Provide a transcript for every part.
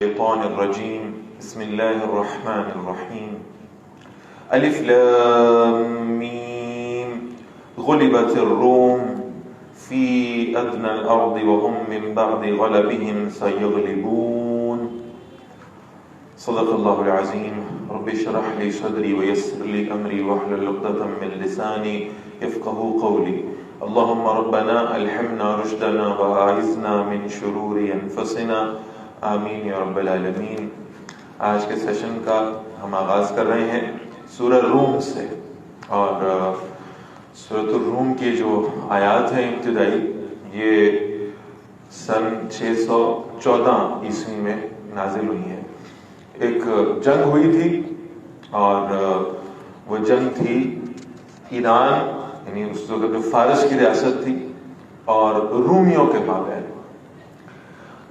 الشيطان الرجيم بسم الله الرحمن الرحيم ألف لام ميم غلبت الروم في أدنى الأرض وهم من بعد غلبهم سيغلبون صدق الله العظيم رب اشرح لي صدري ويسر لي أمري واحلل عقدة من لساني يفقهوا قولي اللهم ربنا ألهمنا رشدنا وأعذنا من شرور أنفسنا آمین یا رب العالمین۔ آج کے سیشن کا ہم آغاز کر رہے ہیں سورہ روم سے، اور سورۃ الروم کی جو آیات ہیں ابتدائی، یہ سن 614 عیسوی میں نازل ہوئی ہیں۔ ایک جنگ ہوئی تھی، اور وہ جنگ تھی ایران، یعنی اس وقت جو فارس کی ریاست تھی، اور رومیوں کے مابین۔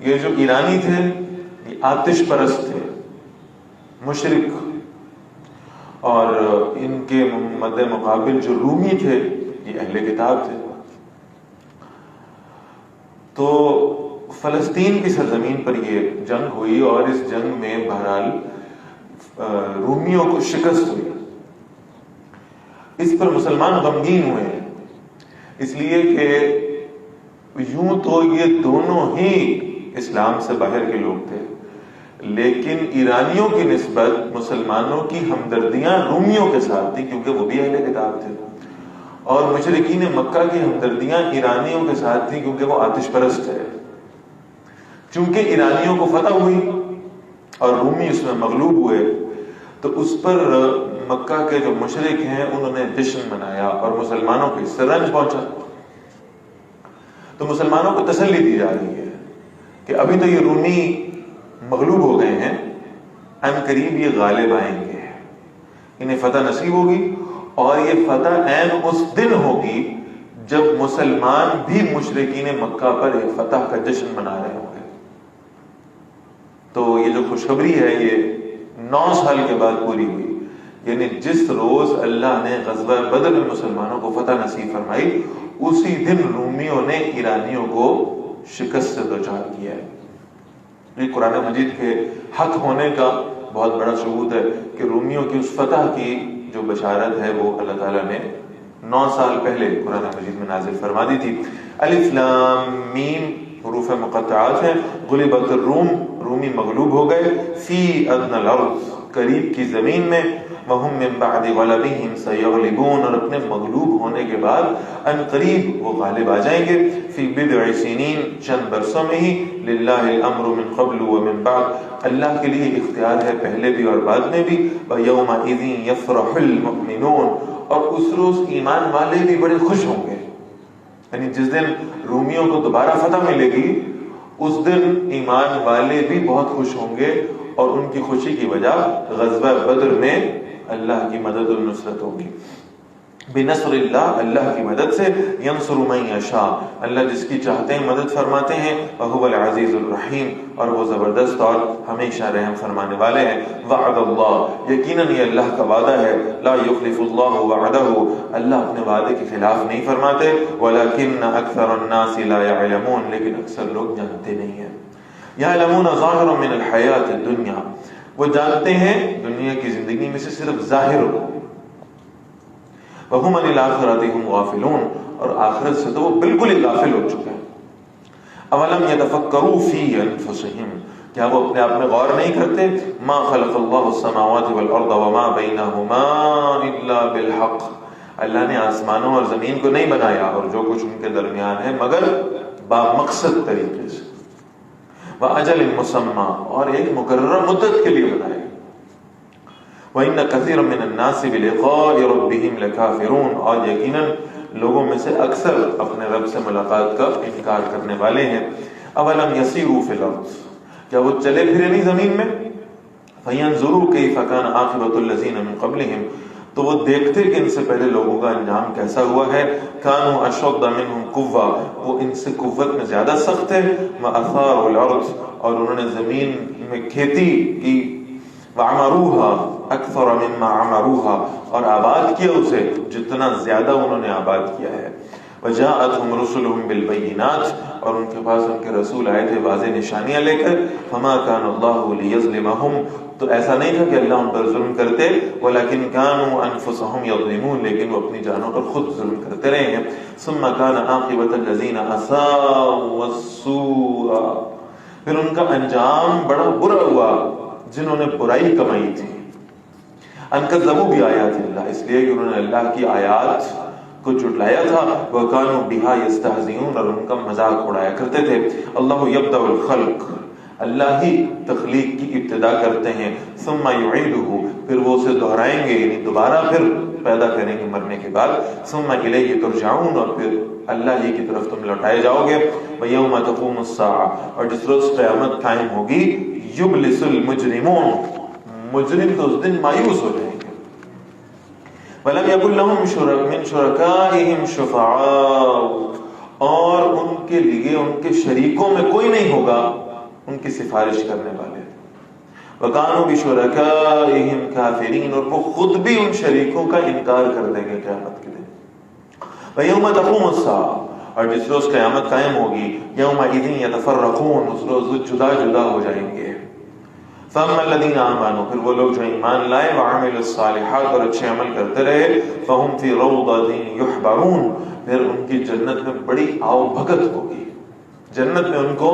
یہ جو ایرانی تھے یہ آتش پرست تھے، مشرک، اور ان کے مد مقابل جو رومی تھے یہ اہل کتاب تھے۔ تو فلسطین کی سرزمین پر یہ جنگ ہوئی، اور اس جنگ میں بہرحال رومیوں کو شکست ہوئی۔ اس پر مسلمان غمگین ہوئے ہیں، اس لیے کہ یوں تو یہ دونوں ہی اسلام سے باہر کے لوگ تھے، لیکن ایرانیوں کی نسبت مسلمانوں کی ہمدردیاں رومیوں کے ساتھ تھی، کیونکہ وہ بھی اہل کتاب تھے، اور مشرکین مکہ کی ہمدردیاں ایرانیوں کے ساتھ تھی، کیونکہ وہ آتش پرست تھے۔ چونکہ ایرانیوں کو فتح ہوئی اور رومی اس میں مغلوب ہوئے، تو اس پر مکہ کے جو مشرک ہیں انہوں نے جشن منایا، اور مسلمانوں کو اس سے رنج پہنچا۔ تو مسلمانوں کو تسلی دی جا رہی ہے کہ ابھی تو یہ رومی مغلوب ہو گئے ہیں، ان قریب یہ غالب آئیں گے، انہیں فتح نصیب ہوگی، اور یہ فتح عین اس دن ہوگی جب مسلمان بھی مشرکین مکہ پر ایک فتح کا جشن منا رہے ہوں گے۔ تو یہ جو خوشخبری ہے یہ 9 سال کے بعد پوری ہوئی، یعنی جس روز اللہ نے غزوہ بدر میں مسلمانوں کو فتح نصیب فرمائی، اسی دن رومیوں نے ایرانیوں کو شکست سے دوچار کیا ہے۔ یہ قرآن مجید کے حق ہونے کا بہت بڑا ثبوت ہے کہ رومیوں کی اس فتح کی جو بشارت ہے وہ اللہ تعالیٰ نے 9 سال پہلے قرآن مجید میں نازل فرما دی تھی۔ الف لام میم حروف مقطعات ہیں۔ غلبت الروم، رومی مغلوب ہو گئے، فی ادنی الارض، قریب کی زمین میں، وہم من بعد غلبہم سیغلبون، اور اپنے مغلوب ہونے کے بعد ان قریب وہ غالب آ جائیں گے، فی بضع سنین، چند برسوں میں ہی، للہ الامر من قبل ومن بعد، اللہ کے لیے اختیار ہے پہلے بھی اور بعد میں بھی، ویومئذ یفرح المؤمنون، اور اس روز ایمان والے بھی بڑے خوش ہوں گے، یعنی جس دن رومیوں کو دوبارہ فتح ملے گی اس دن ایمان والے بھی بہت خوش ہوں گے، اور ان کی خوشی کی وجہ غزوہ بدر میں اللہ کی مدد و نصرت ہوگی۔ بنصر اللہ، اللہ کی مدد سے، ینصر من یشاء، اللہ جس کی چاہتے ہیں مدد فرماتے ہیں، وہو العزیز الرحیم، اور وہ زبردست اور ہمیشہ رحم فرمانے والے ہیں۔ وعد اللہ، یقیناً یہ اللہ کا وعدہ ہے، لا یخلف اللہ وعدہ، اللہ اپنے وعدے کے خلاف نہیں فرماتے، ولکن اکثر الناس لا یعلمون، لیکن اکثر لوگ جانتے نہیں ہیں۔ یعلمون ظاہرا من الحیات الدنیا، وہ جانتے ہیں دنیا کی زندگی میں سے صرف ظاہر کو، وَهُمْ عَنِ الْآخِرَةِ هُمْ غَافِلُونَ، اور آخرت سے تو وہ بالکل ہی غافل ہو چکے ہیں۔ أَوَلَمْ يَتَفَكَّرُوا فِي أَنفُسِهِمْ، کیا وہ اپنے آپ میں غور نہیں کرتے؟ مَا خَلَقَ اللَّهُ السَّمَاوَاتِ وَالْأَرْضَ وَمَا بَيْنَهُمَا إِلَّا بِالْحَقِّ، اللہ نے آسمانوں اور زمین کو نہیں بنایا اور جو کچھ ان کے درمیان ہے مگر بامقصد طریقے سے، وَأَجَلٍ مُّسَمًّى، اور ایک مقررہ مدت کے لیے بنایا۔ وَإِنَّ كَثِيرًا مِّنَ النَّاسِ بِلِقَاءِ رَبِّهِمْ لَكَافِرُونَ، اور یقیناً لوگوں میں سے اکثر اپنے رب سے ملاقات کا انکار کرنے والے ہیں۔ أَوَلَمْ يَسِيرُوا فِي الْأَرْضِ، کیا وہ چلے پھرے نہیں زمین میں؟ فَيَنْظُرُوا كَيْفَ كَانَ عَاقِبَةُ الَّذِينَ مِن قَبْلِهِمْ، تو وہ دیکھتے کہ ان سے پہلے لوگوں کا انجام کیسا ہوا ہے۔ كَانُوا أَشَدَّ مِنْهُمْ قُوَّةً، وہ ان سے قوت میں زیادہ سخت ہے، وَأَثَارُوا الْأَرْضَ، اور انہوں نے زمین میں کھیتی کی، وَعَمَرُوهَا أَكْثَرَ مِمَّا عَمَرُوهَا، اور آباد کیا اسے جتنا زیادہ انہوں نے آباد کیا ہے۔ وجاءتهم رسلهم بالبينات اور ان کے پاس ان کے رسول آئے تھے واضح نشانیاں لے کر. فما كان الله ليظلمهم تو ایسا نہیں تھا کہ اللہ ان پر ظلم کرتے، ولكن كانوا انفسهم يظلمون لیکن وہ اپنی جانوں پر خود ظلم کرتے رہے ہیں. ثم كان عاقبة الذين اساءوا السوء پھر ان کا انجام بڑا برا ہوا جنہوں نے برائی کمائی تھی. ان كذبوا بآيات اللہ اس لیے کہ انہوں نے اللہ کی آیات کو جھٹلایا تھا. وَكَانُوا بِهَا يَسْتَهْزِئُونَ اور ان کا مذاق اڑایا کرتے تھے. اللہ يَبْدَأُ الْخَلْقَ اللہ ہی تخلیق کی ابتدا کرتے ہیں. ثم يعيده پھر وہ اسے دہرائیں گے یعنی دوبارہ پھر پیدا کریں گے مرنے کے بعد. ثم إِلَيْهِ تُرْجَعُونَ اور پھر اللہ ہی کی طرف تم لوٹائے جاؤ گے. وَيَوْمَ تَقُومُ السَّاعَةُ اور جس روز قیامت قائم ہوگی يُبْلِسُ الْمُجْرِمُونَ مجرم تو اس دن مایوس ہو جائیں گے. وَلَمْ يَكُنْ لَهُمْ مِنْ شُرَكَائِهِمْ شُفَعَاءُ اور ان کے لیے ان کے شریکوں میں کوئی نہیں ہوگا ان کی سفارش کرنے والے. وَكَانُوا بِشُرَكَائِهِمْ كَافِرِينَ اور وہ خود بھی ان شریکوں کا انکار کر دیں گے قیامت کے دن. وَيَوْمَ تَقُومُ السَّاعَةُ اور جس روز قیامت قائم ہوگی يَوْمَئِذٍ يَتَفَرَّقُونَ اس روز وہ جدا جدا ہو جائیں گے. فَأَمَّا الَّذِينَ آمَنُوا پھر وہ لوگ جو ایمان لائے وَعَمِلُوا الصَّالِحَاتِ اور اچھے عمل کرتے رہے فَهُمْ فِي رَوْضَةٍ يُحْبَرُونَ پھر ان کی جنت میں بڑی آؤ بھگت ہوگی. جنت میں ان کو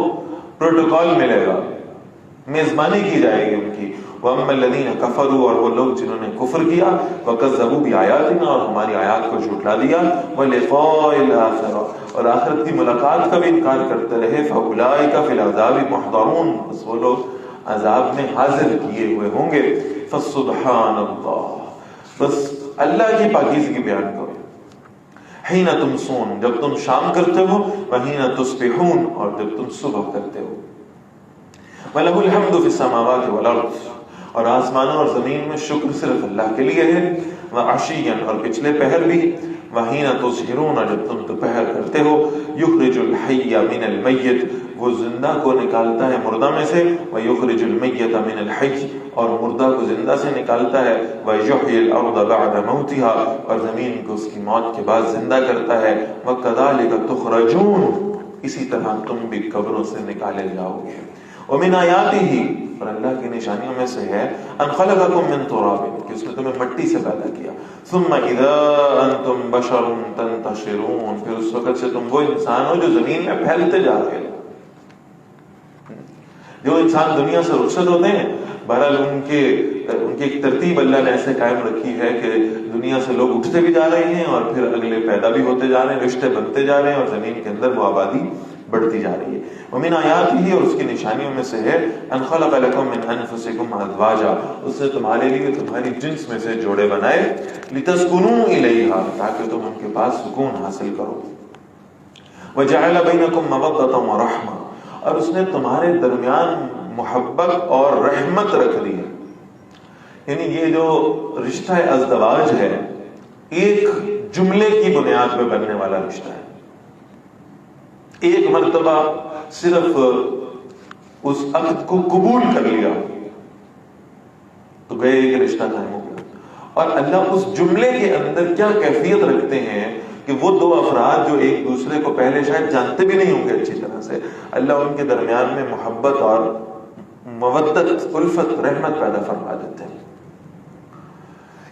پروٹوکول ملے گا، میزبانی کی جائے گی ان کی. وَأَمَّا الَّذِينَ كَفَرُوا اور وہ لوگ جنہوں نے کفر کیا وَكَذَّبُوا بِآيَاتِنَا اور ہماری آیات کو جھٹلا دیا وَلِقَاءِ الْآخِرَةِ اور آخرت کی ملاقات کا بھی انکار کرتے رہے فَأُولَٰئِكَ فِي الْعَذَابِ مُحْضَرُونَ بس وہ لوگ عذاب میں حاضر کیے ہوئے ہوں گے. فَسُبْحَانَ اللَّهِ بس اللہ کی پاکیزگی بیان کرو. حین تمسون جب تم شام کرتے ہو وحین تصبحون اور جب تم صبح کرتے ہو. وَلَهُ الْحَمْدُ فِي السَّمَاوَاتِ وَالْأَرْضِ اور آسمانوں اور زمین میں شکر صرف اللہ کے لیے ہے. وَعَشِيًّا اور پچھلے پہر بھی. وَحِينَ تُظْهِرُونَ جب تم دوپہر کرتے ہو. يُخْرِجُ الْحَيَّ مِنَ الْمَيِّتِ وہ زندہ کو نکالتا ہے مردہ میں سے. وَيُخْرِجُ الْمَيِّتَ مِنَ الْحَيِّ اور مردہ کو زندہ سے نکالتا ہے. وَيُحْيِي الْأَرْضَ بَعْدَ مَوْتِهَا اور زمین کو اس کی موت کے بعد زندہ کرتا ہے. وَكَذَلِكَ تُخْرَجُونَ اسی طرح تم بھی قبروں سے نکالے جاؤ گے. وَمِنْ آيَاتِهِ اور اللہ کی نشانیوں میں سے ہے ان خلقکم من تراب کہ اس نے تمہیں مٹی سے پیدا کیا. ثم اذا انتم بشر تنتشرون پھر اس وقت سے تم وہ انسان ہو جو زمین میں پھیلتے جا رہے ہیں. جو انسان دنیا سے رخصت ہوتے ہیں بہرحال ان کی ایک ترتیب اللہ نے ایسے قائم رکھی ہے کہ دنیا سے لوگ اٹھتے بھی جا رہے ہیں اور پھر اگلے پیدا بھی ہوتے جا رہے ہیں، رشتے بنتے جا رہے ہیں اور زمین کے اندر وہ آبادی بڑھتی جا رہی ہے. ومن آیاتہ اور اس کی نشانیوں میں سے ہے ان خلق لکم من انفسکم ازواجا اس نے تمہارے لیے تمہاری جنس میں سے جوڑے بنائے لتسکنوا الیہا تاکہ تم ان کے پاس سکون حاصل کرو. وجعل بینکم مودۃ ورحمہ اور اس نے تمہارے درمیان محبت اور رحمت رکھ دی ہے. یعنی یہ جو رشتہ ازدواج ہے ایک جملے کی بنیاد پہ بننے والا رشتہ ہے. ایک مرتبہ صرف اس عقد کو قبول کر لیا تو گئے کہ رشتہ قائم ہو گیا. اور اللہ اس جملے کے اندر کیا کیفیت رکھتے ہیں کہ وہ دو افراد جو ایک دوسرے کو پہلے شاید جانتے بھی نہیں ہوں گے اچھی طرح سے، اللہ ان کے درمیان میں محبت اور مودت الفت رحمت پیدا فرما دیتے ہیں.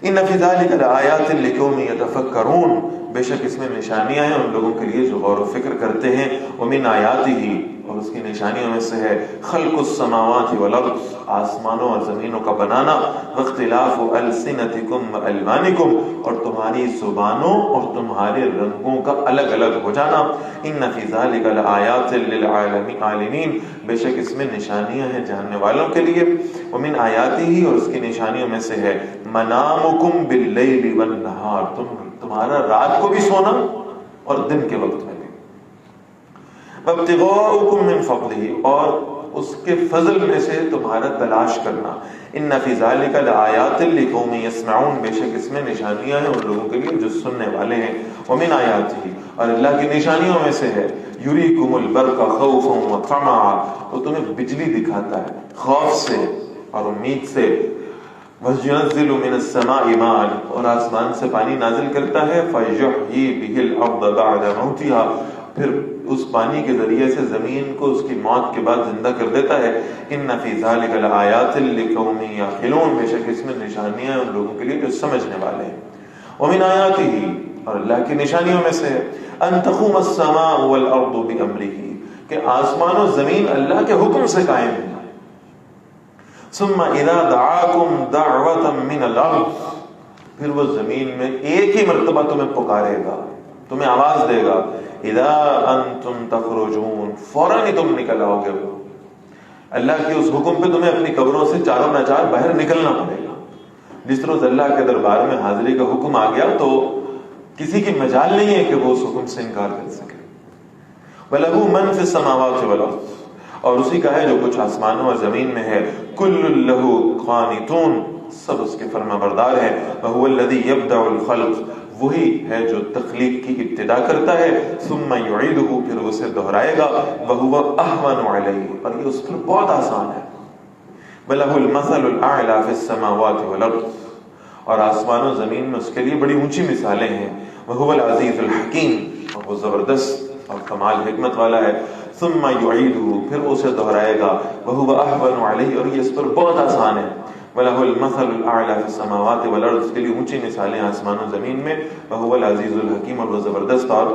ان فی ذلک لآیات لقوم یتفکرون بے شک اس میں نشانیاں ہیں ان لوگوں کے لیے جو غور و فکر کرتے ہیں. ومن آیاتہ اور اس کی نشانیوں میں سے ہے خلق السماوات والارض آسمانوں اور زمینوں کا بنانا. واختلاف السنتکم والوانکم اور تمہاری زبانوں اور تمہارے رنگوں کا الگ الگ ہو جانا. ان فی ذلک لآیات للعالمین بے شک اس میں نشانیاں ہیں جاننے والوں کے لیے. ومن آیاتہ اور اس کی نشانیوں میں سے ہے منامکم باللیل والنہار تمہارا رات کو بھی سونا اور دن کے وقت میں بھی. وابتغاؤکم من فضلہ اور اس کے فضل میں سے تمہارا تلاش کرنا. ان فی ذلک لآیات لقوم یسمعون بے شک اس میں نشانیاں ہیں ان لوگوں کے لیے جو سننے والے ہیں. ومن آیاتہ اور اللہ کی نشانیوں میں سے ہے یریکم البرق خوفا وطمعا وہ تمہیں بجلی دکھاتا ہے خوف سے اور امید سے. وَيُنَزِّلُ مِنَ السَّمَاءِ مَاءً اور آسمان سے پانی نازل کرتا ہے فَيُحْيِي بِهِ الْأَرْضَ بَعْدَ مَوْتِهَا پھر اس پانی کے ذریعے سے زمین کو اس کی موت کے بعد زندہ کر دیتا ہے. إِنَّ فِي ذَلِكَ لَآيَاتٍ لِقَوْمٍ يَعْقِلُونَ بے شک اس میں نشانیاں ان لوگوں کے لیے جو سمجھنے والے ہیں. وَمِنْ آيَاتِهِ اور اللہ کی نشانیوں میں سے أَن تَقُومَ السَّمَاءُ وَالْأَرْضُ بِأَمْرِهِ کہ آسمان و زمین اللہ کے حکم سے قائم ہیں. ثم اذا دعاكم دعوة من الارض پھر وہ زمین میں ایک ہی مرتبہ تمہیں پکارے گا, تمہیں آواز دے گا. اذا انتم تخرجون فوراً ہی تم نکل آؤ گے. اللہ کے اس حکم پہ تمہیں اپنی قبروں سے چاروں ناچار باہر نکلنا پڑے گا. جس روز اللہ کے دربار میں حاضری کا حکم آ گیا تو کسی کی مجال نہیں ہے کہ وہ اس حکم سے انکار کر سکے. وَلَهُ مَنْ فِي السَّمَاوَاتِ وَالْأَرْضِ اور اسی کا ہے جو کچھ آسمانوں اور زمین میں ہے. كُلٌّ لَهُ قَانِتُونَ سب اس کے فرما بردار ہیں. وَهُوَ الَّذِي يَبْدَأُ الْخَلْقَ وہی ہے جو تخلیق کی ابتدا کرتا ہے. ثُمَّ يُعِيدُهُ پھر اسے دہرائے گا. وَهُوَ أَهْوَنُ عَلَيْهِ اور یہ اس پر بہت آسان ہے. وَلَهُ الْمَثَلُ الْأَعْلَى فِي السَّمَاوَاتِ وَالْأَرْضِ اور آسمان و زمین میں اس کے لیے بڑی اونچی مثالیں ہیں. وَهُوَ الْعَزِيزُ الْحَكِيمُ اور وہ زبردست اور کمال حکمت والا ہے. ثم يعيده پھر اسے دہرائے گا. وهو اهون عليه اور یہ اس پر بہت آسان ہے. وله المثل الاعلى في السماوات والارض اس کے لیے اونچی مثالیں آسمان و زمین میں. وهو العزيز الحكيم اور وہ زبردست اور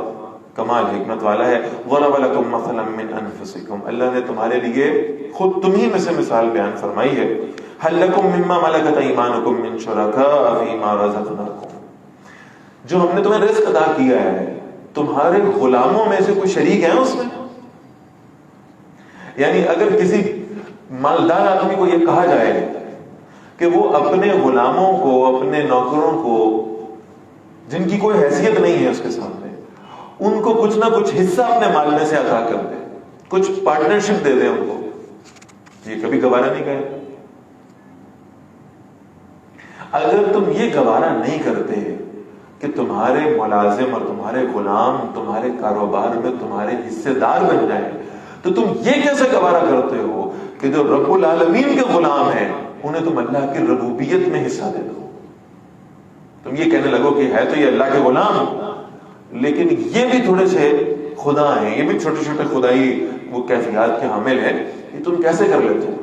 کمال حکمت والا ہے. ضرب لكم مثلا من انفسكم اللہ نے تمہارے لیے خود تمہیں میں سے مثال بیان فرمائی ہے. هل لكم مما ملكت ايمانكم من شركاء فيما رزقناكم جو ہم نے تمہیں رزق عطا کیا ہے تمہارے غلاموں میں سے کوئی شریک ہیں اس میں. یعنی اگر کسی مالدار آدمی کو یہ کہا جائے کہ وہ اپنے غلاموں کو اپنے نوکروں کو جن کی کوئی حیثیت نہیں ہے اس کے سامنے ان کو کچھ نہ کچھ حصہ اپنے مال میں سے عطا کر دے, کچھ پارٹنرشپ دے دے ان کو, یہ کبھی گوارا نہیں کرے. اگر تم یہ گوارا نہیں کرتے کہ تمہارے ملازم اور تمہارے غلام تمہارے کاروبار میں تمہارے حصے دار بن جائیں تو تم یہ کیسے گوارا کرتے ہو کہ جو رب العالمین کے غلام ہیں انہیں تم اللہ کی ربوبیت میں حصہ دے دو. تم یہ کہنے لگو کہ ہے تو یہ اللہ کے غلام لیکن یہ بھی تھوڑے سے خدا ہیں, یہ بھی چھوٹے چھوٹے خدائی وہ کیفیات کے حامل ہیں, یہ تم کیسے کر لیتے ہو.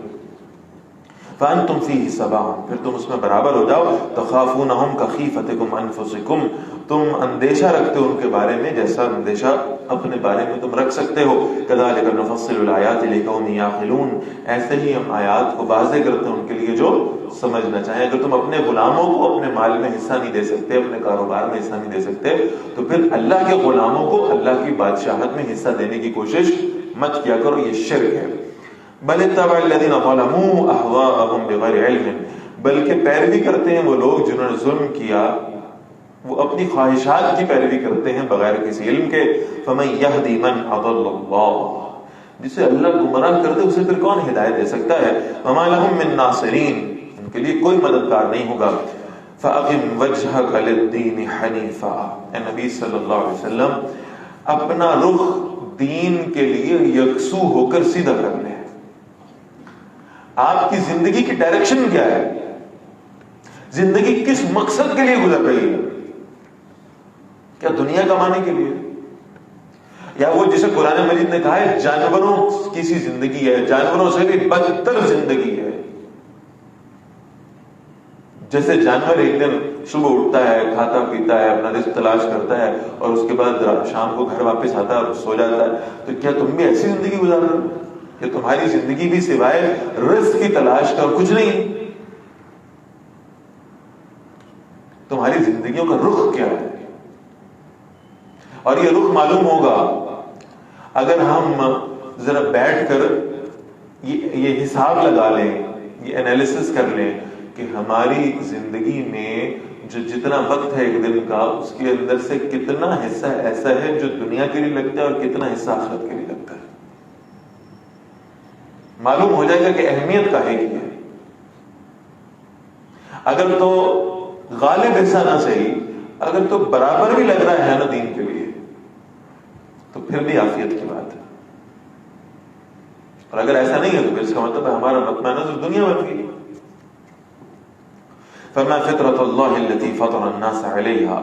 فَأَنْتُمْ فِيهِ سَوَاءٌ پھر تم اس میں برابر ہو جاؤ. تَخَافُونَهُمْ كَخِيفَتِكُمْ أَنفُسِكُمْ تم اندیشہ رکھتے ہو ان کے بارے میں جیسا اندیشہ اپنے بارے میں تم رکھ سکتے ہو. كَذَلِكَ نُفَصِّلُ الْآيَاتِ لِقَوْمٍ يَعْقِلُونَ ایسے ہی ہم آیات کو واضح کرتے ہیں ان کے لیے جو سمجھنا چاہیں. اگر تم اپنے غلاموں کو اپنے مال میں حصہ نہیں دے سکتے, اپنے کاروبار میں حصہ نہیں دے سکتے, تو پھر اللہ کے غلاموں کو اللہ کی بادشاہت میں حصہ دینے کی کوشش مت کیا کرو, یہ شرک ہے. بل اتبع الذين ظلموا اهواءهم بغیر علم بلکہ پیروی کرتے ہیں وہ لوگ جنہوں نے ظلم کیا, وہ اپنی خواہشات کی پیروی کرتے ہیں بغیر کسی علم کے. فمن يهدي من اضل الله جسے اللہ گمراہ کر دے اسے پھر کون ہدایت دے سکتا ہے. وما لهم من ناصرین ان کے لیے کوئی مددگار نہیں ہوگا. فاقم وجهك للدين حنیفا اے نبی صلی اللہ علیہ وسلم اپنا رخ دین کے لیے یکسو ہو کر سیدھا کر لیں. آپ کی زندگی کی ڈائریکشن کیا ہے, زندگی کس مقصد کے لیے گزر رہی ہے, کیا دنیا کمانے کے لیے یا وہ جسے قرآن مجید نے کہا ہے جانوروں کی سی زندگی ہے, جانوروں سے بھی بدتر زندگی ہے. جیسے جانور ایک دن صبح اٹھتا ہے, کھاتا پیتا ہے, اپنا رزق تلاش کرتا ہے اور اس کے بعد شام کو گھر واپس آتا ہے اور سو جاتا ہے, تو کیا تم بھی ایسی زندگی گزار رہے ہو کہ تمہاری زندگی بھی سوائے رزق کی تلاش کا کچھ نہیں؟ تمہاری زندگیوں کا رخ کیا ہے؟ اور یہ رخ معلوم ہوگا اگر ہم ذرا بیٹھ کر یہ حساب لگا لیں, یہ انالیسس کر لیں کہ ہماری زندگی میں جو جتنا وقت ہے ایک دن کا اس کے اندر سے کتنا حصہ ایسا ہے جو دنیا کے لیے لگتا ہے اور کتنا حصہ آخرت کے لیے لگتا ہے. معلوم ہو جائے گا کہ اہمیت کا ہے کیا. اگر تو غالب حصہ نہ صحیح, اگر تو برابر بھی لگ رہا ہے نا دین کے لیے, تو پھر بھی عافیت کی بات ہے. اور اگر ایسا نہیں ہے تو پھر اس کا مطلب ہے ہمارا مطمئنہ تو دنیا بن گئی. فرمایا فطرت اللہ التی فطر الناس علیہا،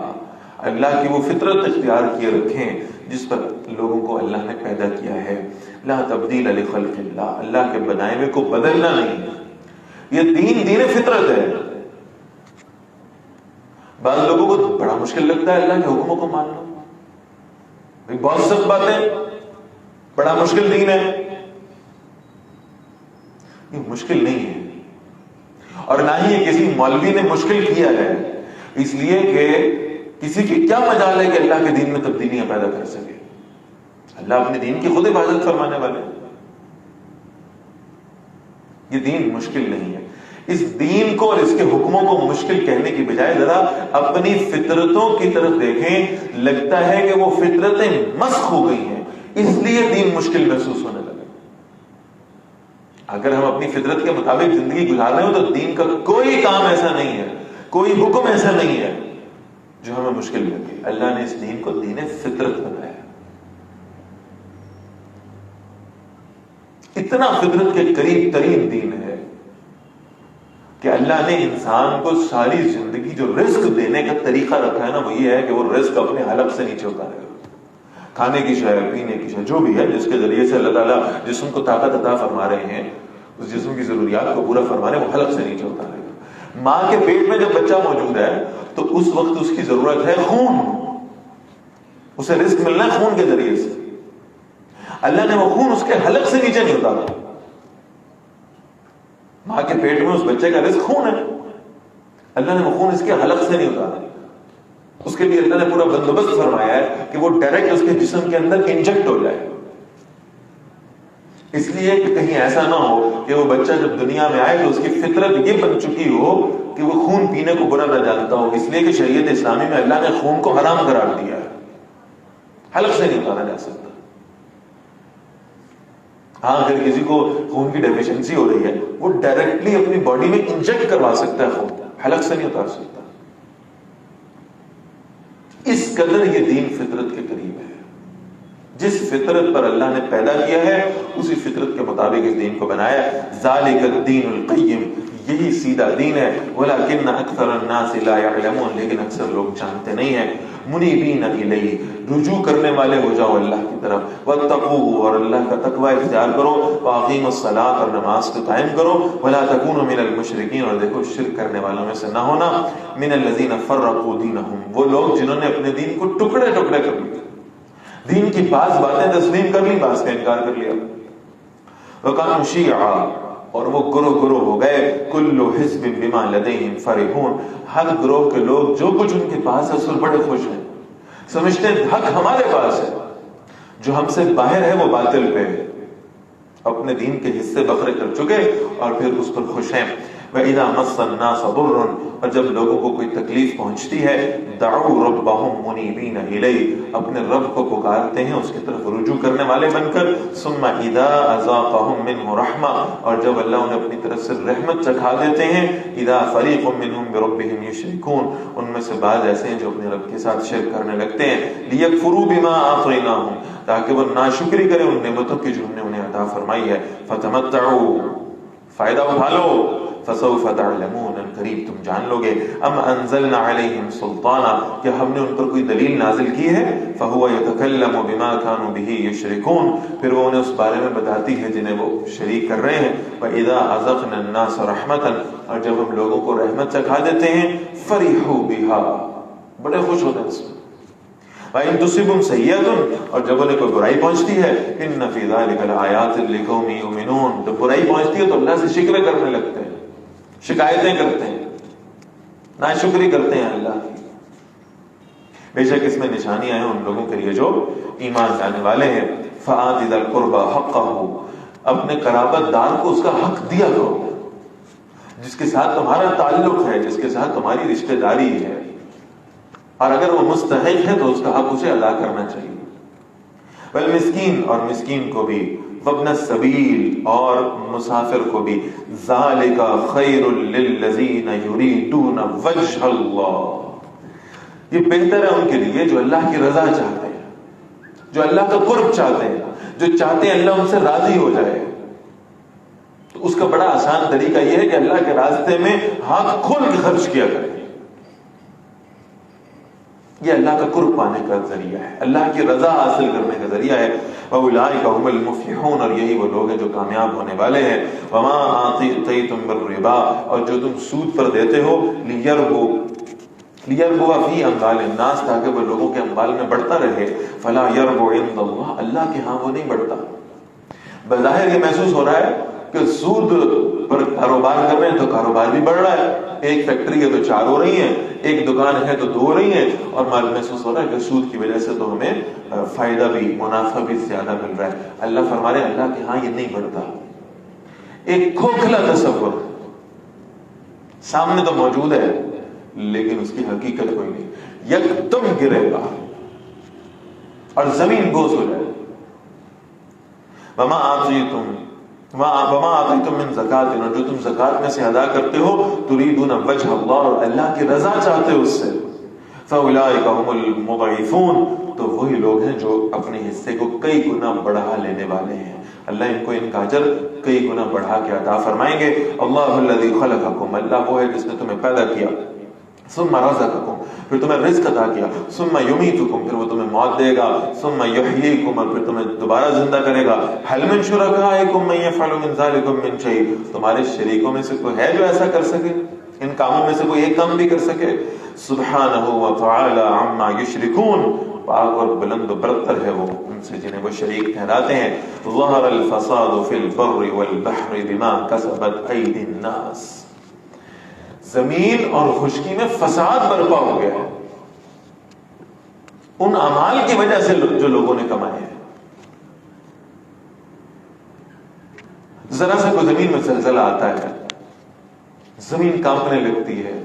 اللہ کی وہ فطرت اختیار کیے رکھیں جس پر لوگوں کو اللہ نے پیدا کیا ہے. لا تبدیل لخلق اللہ، اللہ کے بنائے ہوئے کو بدلنا نہیں. یہ دین فطرت ہے. بعض لوگوں کو بڑا مشکل لگتا ہے اللہ کے حکموں کو ماننا. بہت سخت باتیں، بڑا مشکل دین ہے. یہ مشکل نہیں ہے، اور نہ ہی یہ کسی مولوی نے مشکل کیا ہے، اس لیے کہ کسی کی کیا مجال ہے کہ اللہ کے دین میں تبدیلیاں پیدا کر سکے. اللہ اپنے دین کی خود حفاظت فرمانے والے. یہ دین مشکل نہیں ہے. اس دین کو اور اس کے حکموں کو مشکل کہنے کی بجائے ذرا اپنی فطرتوں کی طرف دیکھیں. لگتا ہے کہ وہ فطرتیں مسخ ہو گئی ہیں، اس لیے دین مشکل محسوس ہونے لگا. اگر ہم اپنی فطرت کے مطابق زندگی گزار رہے ہو تو دین کا کوئی کام ایسا نہیں ہے، کوئی حکم ایسا نہیں ہے جو ہمیں مشکل لگے. اللہ نے اس دین کو دین فطرت بنایا. اتنا فطرت کے قریب ترین دین ہے کہ اللہ نے انسان کو ساری زندگی جو رزق دینے کا طریقہ رکھا ہے نا، وہ یہ ہے کہ وہ رزق اپنے حلق سے نیچے اتارے گا. کھانے کی شے، پینے کی شے، جو بھی ہے جس کے ذریعے سے اللہ تعالیٰ جسم کو طاقت عطا فرما رہے ہیں، اس جسم کی ضروریات کو پورا فرما رہے ہیں، وہ حلق سے نیچے اتارے گا. ماں کے پیٹ میں جب بچہ موجود ہے تو اس وقت اس کی ضرورت ہے خون. اسے رزق ملنا ہے خون کے ذریعے سے. اللہ نے وہ خون اس کے حلق سے نیچے نہیں اتارا. ماں کے پیٹ میں اس بچے کا رزق خون ہے، اللہ نے وہ خون اس کے حلق سے نہیں اتارا. اس کے لیے اللہ نے پورا بندوبست فرمایا ہے کہ وہ ڈائریکٹ اس کے جسم کے اندر انجیکٹ ہو جائے. اس لیے کہ کہیں ایسا نہ ہو کہ وہ بچہ جب دنیا میں آئے تو اس کی فطرت یہ بن چکی ہو کہ وہ خون پینے کو برا نہ جانتا ہو. اس لیے کہ شریعت اسلامی میں اللہ نے خون کو حرام قرار دیا ہے، حلق سے نہیں اتارا جا سکتا. ہاں اگر کسی کو خون کی ڈیفیشنسی ہو رہی ہے وہ ڈائریکٹلی اپنی باڈی میں انجیکٹ کروا سکتا ہے خون، حلق سے نہیں اتار سکتا. اس قدر یہ دین فطرت کے قریب ہے. جس فطرت پر اللہ نے پیدا کیا ہے اسی فطرت کے مطابق اس دین کو بنایا. ذالک الدین القیم، یہی سیدھا دین ہے. ولکن اکثر الناس لا يعلمون، لیکن اکثر لوگ جانتے نہیں ہیں. منیبین الیہ، رجوع کرنے والے ہو جاؤ اللہ کی طرف. واتقوہ، اور اللہ کا تقوی اختیار کرو. واقیموا الصلاۃ، اور نماز کو قائم کرو. ولا تکونوا من المشرکین، اور دیکھو شرک کرنے والوں میں سے نہ ہونا. من الذین فرقوا دینہم، وہ لوگ جنہوں نے اپنے دین کو ٹکڑے ٹکڑے کر لیے. دین کی بعض باتیں تسلیم کر لی، بعض کا انکار کر لیا. وکانوا شیعا، اور وہ گروہ گروہ ہو گئے. کل حزب بما لدیہم فرحون، ہر گروہ کے لوگ جو کچھ ان کے پاس ہے اس پر بڑے خوش ہیں. سمجھتے ہیں حق ہمارے پاس ہے، جو ہم سے باہر ہے وہ باطل پہ ہے. اپنے دین کے حصے بکھرے کر چکے اور پھر اس پر خوش ہیں. وَإِذَا مَسَّ النَّاسَ ضُرٌّ، اور جب لوگوں کو کوئی تکلیف پہنچتی ہے، دعوا ربهم منیبین الیہ، اپنے رب کو پکارتے ہیں اس کی طرف رجوع کرنے والے بن کر. ثم اذا اذاقهم منه رحمہ، اور جب اللہ انہیں اپنی طرف سے رحمت چکھا دیتے ہیں. اذا فریق منهم بربهم یشرکون، ان میں سے بعض ایسے ہیں جو اپنے رب کے ساتھ شرک کرنے لگتے ہیں. لیکفروا بما اعطیناہم، تاکہ وہ ناشکری کریں ان نعمتوں کی جو ہم نے انہیں عطا فرمائی ہے. فتمتعوا، فائدہ اٹھا لو. فسوف تعلمون، ان قریب تم جان لو گے. ام انزلنا علیہم سلطانا، کیا ہم نے ان پر کوئی دلیل نازل کی ہے. فہو یتکلم بما كانوا به یشرکون، پھر وہ انہیں اس بارے میں بتاتی ہے جنہیں وہ شریک کر رہے ہیں. وَإِذَا أَذَقْنَا النَّاسَ رَحْمَةً، اور جب ہم لوگوں کو رحمت چکھا دیتے ہیں. فَرِحُوا بِهَا، بڑے خوش ہوتے ہیں اس میں. وَإِن تُصِبْهُمْ سَيِّئَةٌ، اور جب انہیں کوئی برائی پہنچتی ہے. إِنَّ فِي ذَلِكَ لَآيَاتٍ لِقَوْمٍ يُؤْمِنُونَ، جب برائی پہنچتی ہے تو اللہ سے شکوے کرنے لگتے ہیں، شکایتیں کرتے ہیں، ناشکری کرتے ہیں اللہ کی. بے شک اس میں نشانیاں ہیں ان لوگوں کے لیے جو ایمان لانے والے ہیں. فَآتِ ذَا الْقُرْبَى حَقَّهُ، اپنے قرابت دار کو اس کا حق دیا کرو، جس کے ساتھ تمہارا تعلق ہے، جس کے ساتھ تمہاری رشتہ داری ہے، اور اگر وہ مستحق ہے تو اس کا حق اسے ادا کرنا چاہیے. والمسکین، اور مسکین کو بھی. وابن السبیل، اور مسافر کو بھی. ذالک خیر للذین یریدون وجہ اللہ، یہ بہتر ہے ان کے لیے جو اللہ کی رضا چاہتے ہیں، جو اللہ کا قرب چاہتے ہیں، جو چاہتے ہیں اللہ ان سے راضی ہو جائے. تو اس کا بڑا آسان طریقہ یہ ہے کہ اللہ کے راستے میں ہاتھ کھول کے خرچ کیا کریں. یہ اللہ کا قرب پانے کا ذریعہ ہے, اللہ کی رضا حاصل کرنے کا ذریعہ ہے. وَأُولَٰئِكَ هُمُ الْمُفْلِحُونَ, اور یہی وہ لوگ ہیں جو کامیاب ہونے والے ہیں. وَمَا آتَيْتُم مِّن رِّبَا, اور جو تم سود پر دیتے ہو, لِيَرْبُوَ فِي أَمْوَالِ النَّاسِ, تاکہ وہ لوگوں کے اموال میں بڑھتا رہے. فَلَا يَرْبُو عِندَ اللَّهِ, اللہ کے ہاں وہ نہیں بڑھتا. بظاہر یہ محسوس ہو رہا ہے کہ سود پر کاروبار کر رہے ہیں تو کاروبار بھی بڑھ رہا ہے, ایک فیکٹری ہے تو 4 ہو رہی ہیں, ایک دکان ہے تو 2 ہو رہی ہیں, اور محسوس ہو رہا ہے کہ سود کی وجہ سے تو ہمیں فائدہ بھی, منافع بھی زیادہ مل رہا ہے. اللہ فرما رہے ہیں اللہ کے ہاں یہ نہیں بڑھتا. ایک کھوکھلا تصور سامنے تو موجود ہے لیکن اس کی حقیقت کوئی نہیں. یکدم گرے گا اور زمین بوس ہو جائے. وما آتیتم من زکات, اور جو تم زکات میں سے ادا کرتے ہو, تریدون وجہ اللہ, اور اللہ کی رضا چاہتے ہو اس سے. فاولئک هم المضعفون, تو وہی لوگ ہیں جو اپنے حصے کو کئی گنا بڑھا لینے والے ہیں. اللہ ان کو ان کا اجر کئی گنا بڑھا کے عطا فرمائیں گے. اللہ الذی خلقکم, اللہ وہ ہے جس نے تمہیں پیدا کیا. ثم رزقکم, پھر تمہیں رزق عطا کیا. ثم یمیتکم, پھر وہ تمہیں موت دے گا. ثم یحییکم, اور پھر تمہیں دوبارہ زندہ کرے گا. هل من شرکائکم من یفعل من ذلکم من شیء, تمہارے شریکوں میں سے کوئی ہے جو ایسا کر سکے, ان کاموں میں سے کوئی ایک کام بھی کر سکے. سبحانہ وتعالی عما یشرکون, پاک اور بلند و برتر ہے وہ ان سے جنہیں وہ شریک ٹھہراتے ہیں. ظہر الفساد فی البر والبحر بما کسبت ایدی الناس, زمین اور خشکی میں فساد برپا ہو گیا ہے ان اعمال کی وجہ سے جو لوگوں نے کمائے ہیں. ذرا سا کوئی زمین میں زلزلہ آتا ہے, زمین کانپنے لگتی ہے,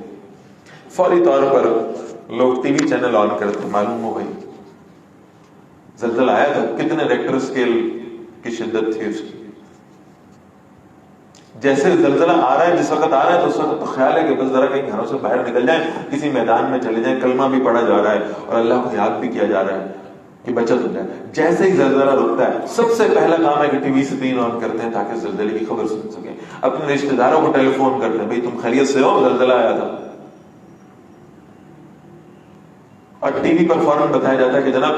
فوری طور پر لوگ ٹی وی چینل آن کرتے, معلوم ہو گئی زلزلہ آیا تھا, کتنے ریکٹر اسکیل کی شدت تھی اس کی. جیسے زلزلہ آ رہا ہے, جس وقت آ رہا ہے تو اس وقت تو خیال ہے کہ بس ذرا کہیں گھروں سے باہر نکل جائیں, کسی میدان میں چلے جائیں, کلمہ بھی پڑھا جا رہا ہے اور اللہ کو یاد بھی کیا جا رہا ہے کہ بچت ہو جائے. جیسے ہی زلزلہ رکتا ہے سب سے پہلا کام ہے کہ ٹی وی سے 3 آن کرتے ہیں تاکہ زلزلے کی خبر سن سکیں. اپنے رشتہ داروں کو ٹیلی فون کرتے ہیں, بھائی تم خیریت سے ہو, زلزلہ آیا تھا. اور ٹی وی پر فوراً بتایا جاتا ہے کہ جناب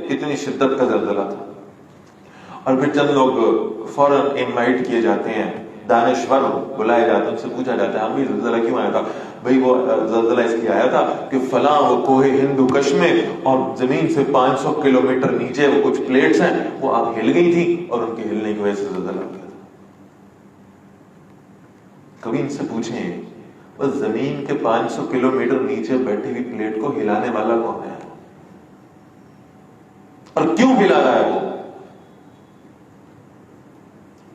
اتنی شدت کا زلزلہ تھا. اور پھر چند لوگ فوراً انوائٹ کیے جاتے ہیں, دانشور بلائے جاتے ہیں, ان سے پوچھا جاتا ہے ہم بھی زلزلہ کیوں آیا تھا؟ بھئی وہ زلزلہ اس لیے آیا تھا کہ فلاں وہ کوہ ہندو کش میں اور زمین سے 500 کلومیٹر نیچے وہ کچھ پلیٹس ہیں, وہ آگ ہل گئی تھی اور ان کے ہلنے کی وجہ سے زلزلہ ہو گیا تھا. کبھی ان سے پوچھیں بس زمین کے 500 کلومیٹر نیچے بیٹھی ہوئی پلیٹ کو ہلانے والا کون ہے اور کیوں ہلا رہا ہے وہ؟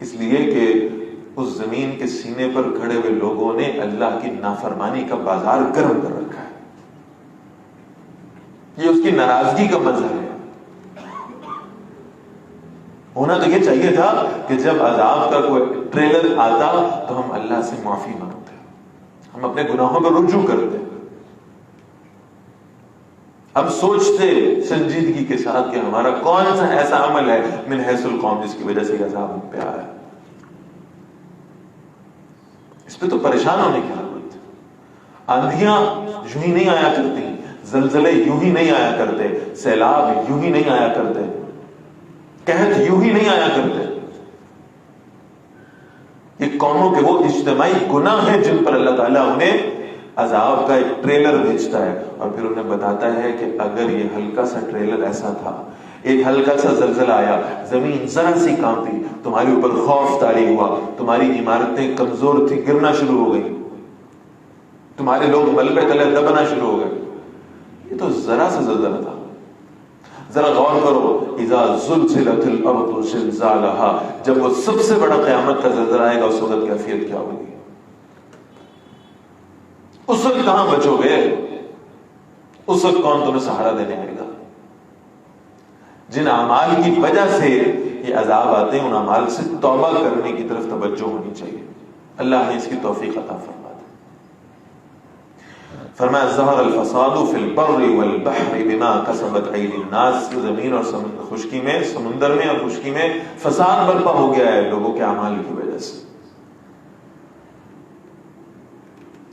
اس لیے کہ اس زمین کے سینے پر کھڑے ہوئے لوگوں نے اللہ کی نافرمانی کا بازار گرم کر رکھا ہے. یہ اس کی ناراضگی کا مظہر ہے. ہونا تو یہ چاہیے تھا کہ جب عذاب کا کوئی ٹریلر آتا تو ہم اللہ سے معافی مانگتے, ہم اپنے گناہوں پر رجوع کرتے, ہم سوچتے سنجیدگی کے ساتھ کہ ہمارا کون سا ایسا عمل ہے من حیث القوم جس کی وجہ سے عذاب ہم پہ آیا. اس پہ تو پریشان ہونے کی ضرورت ہے. آندھیاں یوں ہی نہیں آیا کرتی, زلزلے یوں ہی نہیں آیا کرتے, سیلاب یوں ہی نہیں آیا کرتے, قحط یوں ہی نہیں آیا کرتے. یہ قوموں کے وہ اجتماعی گناہ ہیں جن پر اللہ تعالیٰ انہیں عذاب کا ایک ٹریلر بھیجتا ہے اور پھر انہیں بتاتا ہے کہ اگر یہ ہلکا سا ٹریلر ایسا تھا, ایک ہلکا سا زلزلہ آیا, زمین ذرا سی کانپی, تمہارے اوپر خوف طاری ہوا, تمہاری عمارتیں کمزور تھی گرنا شروع ہو گئی, تمہارے لوگ ملبے تلے دبنا شروع ہو گئے. یہ تو ذرا سا زلزلہ تھا. ذرا غور کرو, اذا زلزلت الارض زلزالها, جب وہ سب سے بڑا قیامت کا زلزلہ آئے گا اس وقت کیفیت کیا ہوگی؟ اس وقت کہاں بچو گے؟ اس وقت کون تمہیں سہارا دینے آئے گا؟ جن اعمال کی وجہ سے یہ عذاب آتے ہیں ان اعمال سے توبہ کرنے کی طرف توجہ ہونی چاہیے. اللہ نے اس کی توفیق عطا فرما دی. فرمایا ظہر الفساد فی البر والبحر بما کسبت ایدی الناس, زمین اور خشکی میں, سمندر میں اور خشکی میں فساد برپا ہو گیا ہے لوگوں کے اعمال کی وجہ سے.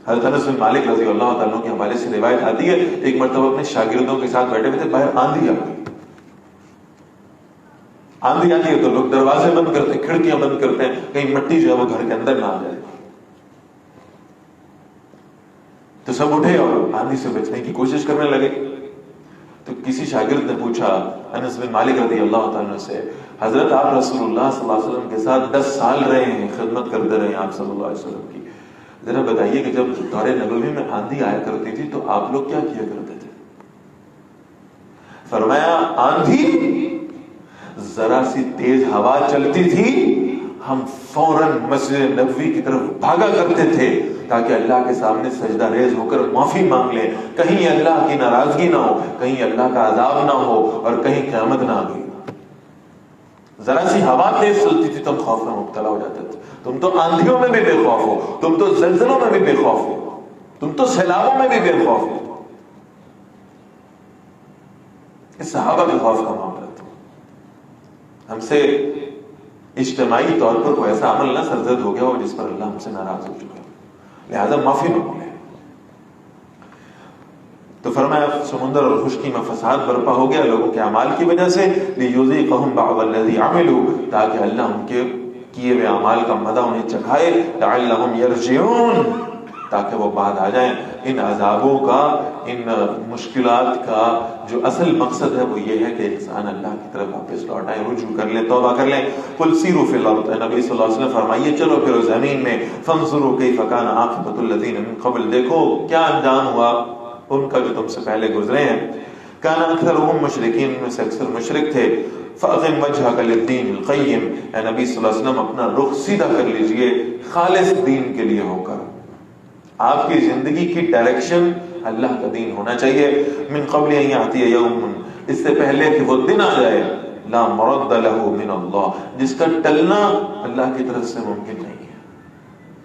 حضرت انس بن مالک رضی اللہ تعالیٰ عنہ کے حوالے سے روایت آتی ہے ایک مرتبہ اپنے شاگردوں کے ساتھ بیٹھے ہوئے تھے, باہر آندھی آ گئی. آندھی آتی ہے تو لوگ دروازے بند کرتے ہیں, کھڑکیاں بند کرتے ہیں, کہیں مٹی جو ہے وہ گھر کے اندر نہ آ جائے. تو سب اٹھے اور آندھی سے بچنے کی کوشش کرنے لگے. تو کسی شاگرد نے پوچھا انس بن مالک رضی اللہ تعالیٰ سے, حضرت آپ رسول اللہ صلی اللہ علیہ وسلم کے ساتھ 10 سال رہے ہیں, خدمت کرتے رہے ہیں آپ صلی اللہ علیہ وسلم کی, ذرا بتائیے کہ جب دور نبوی میں آندھی آیا کرتی تھی تو آپ لوگ کیا کیا کرتے تھے؟ فرمایا آندھی ذرا سی تیز ہوا چلتی تھی ہم فوراً مسجد نبوی کی طرف بھاگا کرتے تھے تاکہ اللہ کے سامنے سجدہ ریز ہو کر معافی مانگ لیں, کہیں اللہ کی ناراضگی نہ ہو, کہیں اللہ کا عذاب نہ ہو اور کہیں قیامت نہ آ گئی. ذرا سی ہوا تیز چلتی تھی تم خوف میں مبتلا ہو جاتے تھے. تم تو آندھیوں میں بھی بے خوف ہو, تم تو زلزلوں میں بھی بے خوف ہو, تم تو سیلابوں میں بھی بے خوف ہو. اس صحابہ کے خوف کا معاملہ تھا. ہم سے اجتماعی طور پر کوئی ایسا عمل نہ سرزد ہو گیا ہو جس پر اللہ ہم سے ناراض ہو چکا, لہذا معافی مانگو. تو فرمایا سمندر اور خشکی میں فساد برپا ہو گیا لوگوں کے اعمال کی وجہ سے, لیذیقہم بعض الذی عملوا, تاکہ اللہ ان کے کیے ہوئے اعمال کا مزہ انہیں چکھائے, لعلہم یرجعون, تاکہ وہ بعد آ جائیں. ان عذابوں کا, ان مشکلات کا جو اصل مقصد ہے وہ یہ ہے کہ انسان اللہ کی طرف واپس لوٹ آئے, رجوع کر لیں, توبہ کر لیں. قل سیروا فی الارض, نبی صلی اللہ علیہ وسلم فرمائیے چلو پھر زمین میں, فانظروا کیف کان عاقبۃ الذین من قبل, دیکھو کیا انجام ہوا ان کا جو تم سے پہلے گزرے ہیں. کان اکثرهم مشرکین, ان میں سے اکثر مشرک تھے. فاقم وجهك للدین القیم, اے نبی صلی اللہ علیہ وسلم اپنا رخ سیدھا کر لیجئے خالص دین کے لیے ہو کر. آپ کی زندگی کی ڈائریکشن اللہ کا دین ہونا چاہیے. من قبل ان یاتی یوم, اس سے پہلے کہ وہ دن آ جائے, لا مرد له من اللہ, جس کا ٹلنا اللہ کی طرف سے ممکن نہیں ہے,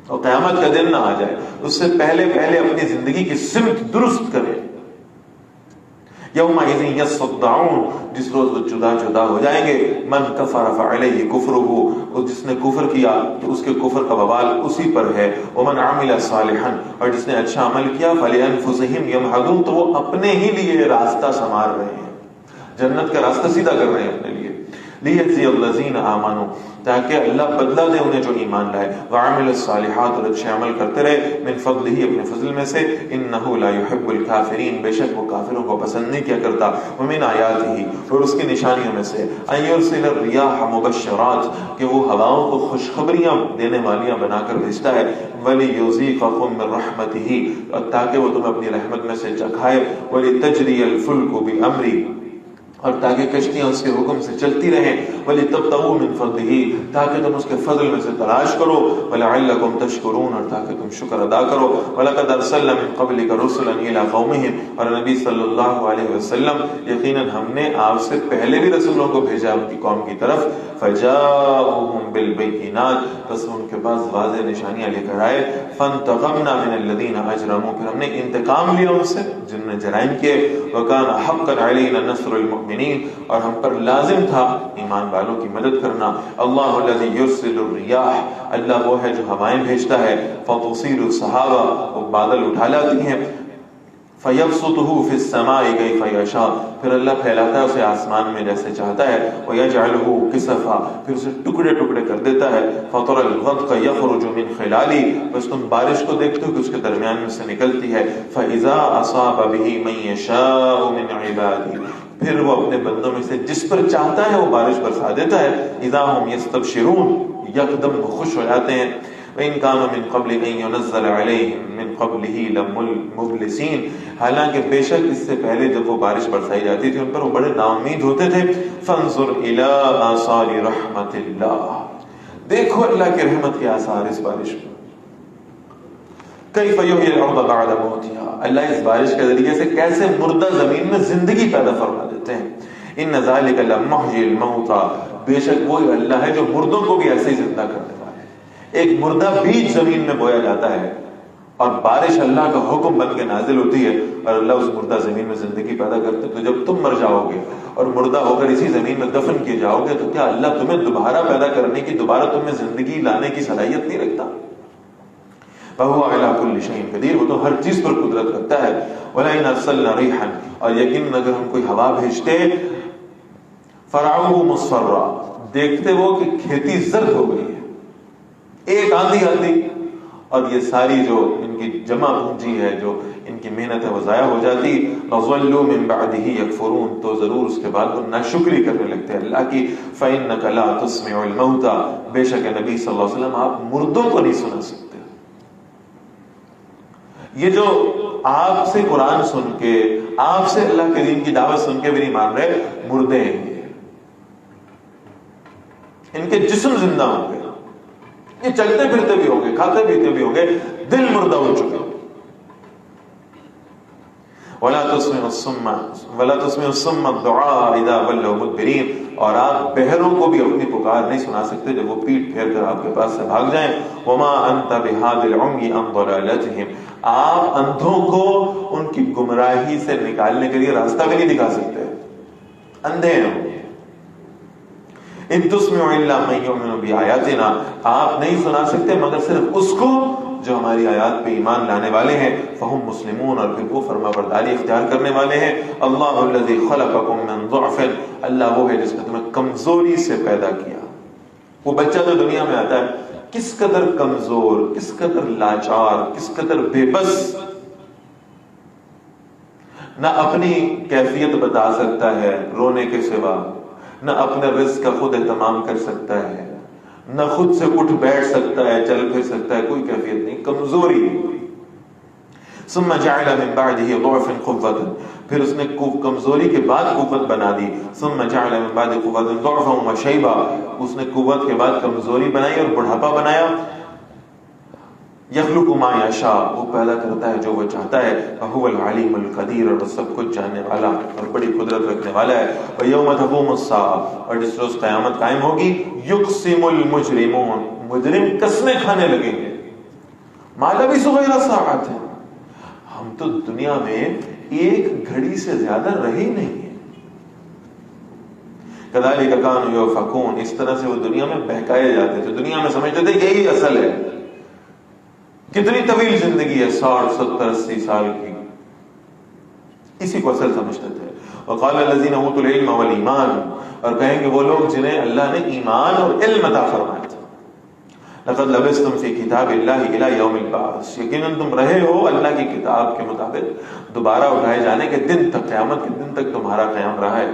اور قیامت کا دن نہ آ جائے اس سے پہلے اپنی زندگی کی سمت درست کرے. یومئذ یصدعون, جس روز وہ جدا ہو جائیں گے. من کفر فعلیہ کفرہ, اور جس نے کفر کیا تو اس کے کفر کا وبال اسی پر ہے. ومن عمل صالحا, اور جس نے اچھا عمل کیا, فلانفسہم یمہدون, تو وہ اپنے ہی لیے راستہ سنوار رہے ہیں, جنت کا راستہ سیدھا کر رہے ہیں اپنے لیے. لیجزی الذین آمنوا, تاکہ اللہ بدلہ دے انہیں جو ایمان لائے. وعمل الصالحات, اور اچھے عمل کرتے رہے. من فضلہ, اپنے فضل میں سے. انہ لا يحب الکافرین, بے شک وہ کافروں کو پسند نہیں کیا کرتا. ومن آیاتہ, اور اس کی نشانیوں میں سے. ان یرسل الریاح مبشرات, کہ وہ ہواؤں کو خوشخبریاں دینے والیاں بنا کر بھیجتا ہے. ولیذیقکم من رحمتہ, اور تاکہ وہ تمہیں اپنی رحمت میں سے چکھائے. ولتجری الفلک بامرہ, اور تاکہ کشتیاں اس کے حکم سے چلتی رہیں. وَلِتَبْتَغُوا مِنْ فَضْلِهِ, تاکہ تم اس کے فضل میں سے تلاش کرو. وَلَعَلَّكُمْ تَشْكُرُونَ, اور تاکہ تم شکر ادا کرو. وَلَقَدْ أَرْسَلْنَا مِنْ قَبْلِكَ رُسُلًا إِلَىٰ قَوْمِهِمْ, اور نبی صلی اللہ علیہ وسلم یقیناً ہم نے آپ سے پہلے بھی رسولوں کو بھیجا ان کی قوم کی طرف. فَجَاءُوهُمْ بِالْبَيِّنَاتِ, بس ان کے پاس واضح نشانیاں لے کر آئے. فَانْتَقَمْنَا مِنَ الَّذِينَ أَجْرَمُوا, پھر ہم نے انتقام لیا ان سے جن نے جرائم کیے. وَكَانَ حَقًّا عَلَيْنَا نَصْرُ الْمُؤْمِنِينَ, اور ہم پر لازم تھا ایمان والوں کی مدد کرنا. اللہ الذی یرسل الریاح, اللہ وہ ہے جو ہوائیں بھیجتا ہے. فتصیر السحابہ, وہ بادل اٹھا لاتی ہیں. فیبسطہ فی السماء کیف یشاء, پھر اللہ پھیلاتا ہے اسے آسمان میں جیسے چاہتا ہے. ویجعلہ کسفا, پھر اسے ٹکڑے ٹکڑے کر دیتا ہے. فطر الغدق یخرج من خلالی, بس تم بارش کو دیکھتے ہو کہ اس کے درمیان میں سے نکلتی ہے. فاذا اصاب به من یشاء من عباده, پھر وہ اپنے بندوں میں سے جس پر چاہتا ہے وہ بارش برسا دیتا ہے. اذا هم یستبشرون, یکدم وہ خوش ہو جاتے ہیں. وَإِن كَانُوا مِن قَبْلِ أَن يُنَزَّلَ عَلَيْهِم مِّن قَبْلِهِ لَمُبْلِسِينَ, حالانکہ بے شک اس سے پہلے جب وہ بارش برسائی جاتی تھی ان پر وہ بڑے ناامید ہوتے تھے. فَانظُرْ إِلَىٰ آثَارِ رَحْمَتِ اللَّهِ, دیکھو اللہ کے رحمت کے آثار اس بارش میں. كَيْفَ يُحْيِي الْأَرْضَ بَعْدَ مَوْتِهَا, اللہ اس بارش کے ذریعے سے کیسے مردہ زمین میں زندگی پیدا فرما دیتے ہیں. إِنَّ ذَلِكَ لَمُحْيِي الْمَوْتَىٰ, بے شک وہ اللہ ہے جو مردوں کو بھی ایسے ہی زندہ کرنے والا ہے. ایک مردہ بیج زمین میں بویا جاتا ہے اور بارش اللہ کا حکم بن کے نازل ہوتی ہے اور اللہ اس مردہ زمین میں زندگی پیدا کرتے. تو جب تم مر جاؤ گے اور مردہ ہو کر اسی زمین میں دفن کیے جاؤ گے تو کیا اللہ تمہیں دوبارہ پیدا کرنے کی, دوبارہ تمہیں زندگی لانے کی صلاحیت نہیں رکھتا؟ وَهُوَ عَلَى كُلِّ شَيْءٍ قَدِيرٌ، وہ تو ہر چیز پر قدرت رکھتا ہے. وَلَئِنْ أَرْسَلْنَا رِيحًا، اور یقیناً اگر ہم کوئی ہوا بھیجتے، فَرَعُوهُ مُصْفَرًّا، دیکھتے وہ کہ کھیتی زرد ہو گئی ہے، ایک آندھی آتی اور یہ ساری جو ان کی جمع پونجی ہے، جو ان کی محنت ہے، وہ ضائع ہو جاتی. وَظَلُّوا مِن بَعْدِهِ يَكْفُرُونَ، تو ضرور اس کے بعد وہ ناشکری کرنے لگتے ہیں اللہ کی. فَإِنَّكَ لَا تُسْمِعُ الْمَوْتَى، بے شک نبی صلی اللہ علیہ وسلم آپ مردوں کو نہیں سنا سکتے. یہ جو آپ سے قرآن سن کے، آپ سے اللہ کے دین کی دعوت سن کے بھی نہیں مان رہے، مردے ہیں یہ. ان کے جسم زندہ ہوں گے، یہ چلتے پھرتے بھی ہوں گے، کھاتے پیتے بھی ہوں گے، دل مردہ ہو چکے. وَلَا تُسْمِعُ الصُّمَّ الدُّعَاءَ إِذَا وَلَّوْا مُدْبِرِينَ، اور آپ بہروں کو بھی اپنی پکار نہیں سنا سکتے جب وہ پیٹ پھیر کر آپ کے پاس سے بھاگ جائیں. وَمَا أَنْتَ بِهَادِ الْعُمْيِ عَنْ ضَلَالَتِهِمْ، آپ اندھوں کو ان کی گمراہی سے نکالنے کے لیے راستہ بھی نہیں دکھا سکتے، اندھے ہیں. إِن تُسْمِعُ إِلَّا مَن يُؤْمِنُ بِآيَاتِنَا، آپ نہیں سنا سکتے مگر صرف اس کو جو ہماری آیات پہ ایمان لانے والے ہیں. فہم مسلمون، اور پھر وہ فرما برداری اختیار کرنے والے ہیں. اللہ الذی خلقکم من ضعف، اللہ وہ ہے جس نے تمہیں کمزوری سے پیدا کیا. وہ بچہ جو دنیا میں آتا ہے کس قدر کمزور، کس قدر لاچار، کس قدر بے بس، نہ اپنی کیفیت بتا سکتا ہے رونے کے سوا، نہ اپنے رزق کا خود اہتمام کر سکتا ہے، نہ خود سے اٹھ بیٹھ سکتا ہے، چل پھر سکتا ہے، کوئی کیفیت نہیں، کمزوری. ثم جعل من بعده ضعفا قوة، پھر اس نے کمزوری کے بعد قوت بنا دی. ثم جعل من بعد قوة ضعفا وشيبا، اس نے قوت کے بعد کمزوری بنائی اور بڑھاپا بنایا. یخلق ما یشاء، وہ پیدا کرتا ہے جو وہ چاہتا ہے. وهو العلیم القدیر، اور وہ سب کچھ جاننے والا اور بڑی قدرت رکھنے والا ہے. ویوم تقوم الساعة، اور جس روز قیامت قائم ہوگی، یقسم المجرمون، مجرم قسمیں کھانے لگیں گے. ما لبثوا غیر ساعۃ، ہم تو دنیا میں ایک گھڑی سے زیادہ رہے ہی نہیں ہیں. کذالک کانوا یؤفکون، اس طرح سے وہ دنیا میں بہکائے جاتے تھے، دنیا میں سمجھتے تھے یہی اصل ہے. کتنی طویل زندگی ہے، 60 70 80 سال کی، اسی کو اصل سمجھتے تھے. وقال الذين اوتوا العلم والایمان، اور کہیں گے وہ لوگ جنہیں اللہ نے ایمان اور علم عطا فرمایا تھا. لقد لبثتم في كتاب الله الى يوم البعث، یقیناً تم رہے ہو اللہ کی کتاب کے مطابق دوبارہ اٹھائے جانے کے دن تک، قیامت کے دن تک تمہارا قیام رہا ہے.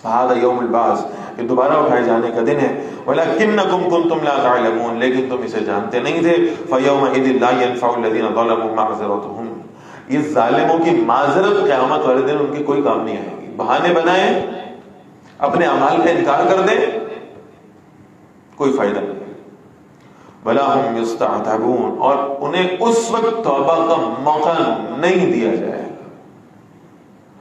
فهذا يوم البعث، کہ دوبارہ اٹھائے جانے کا دن ہے. ولكنكم كنتم لا تعلمون، لیکن تم اسے جانتے نہیں تھے. فيومئذ لا ينفع الذين ظلموا معذرتهم، یہ ظالموں کی معذرت قیامت والے دن ان کی کوئی کام نہیں آئے گی. بہانے بنائیں، اپنے اعمال کا انکار کر دیں، کوئی فائدہ نہیں. ولا هم يستعتبون، اور انہیں اس وقت توبہ کا موقع نہیں دیا جائے گا.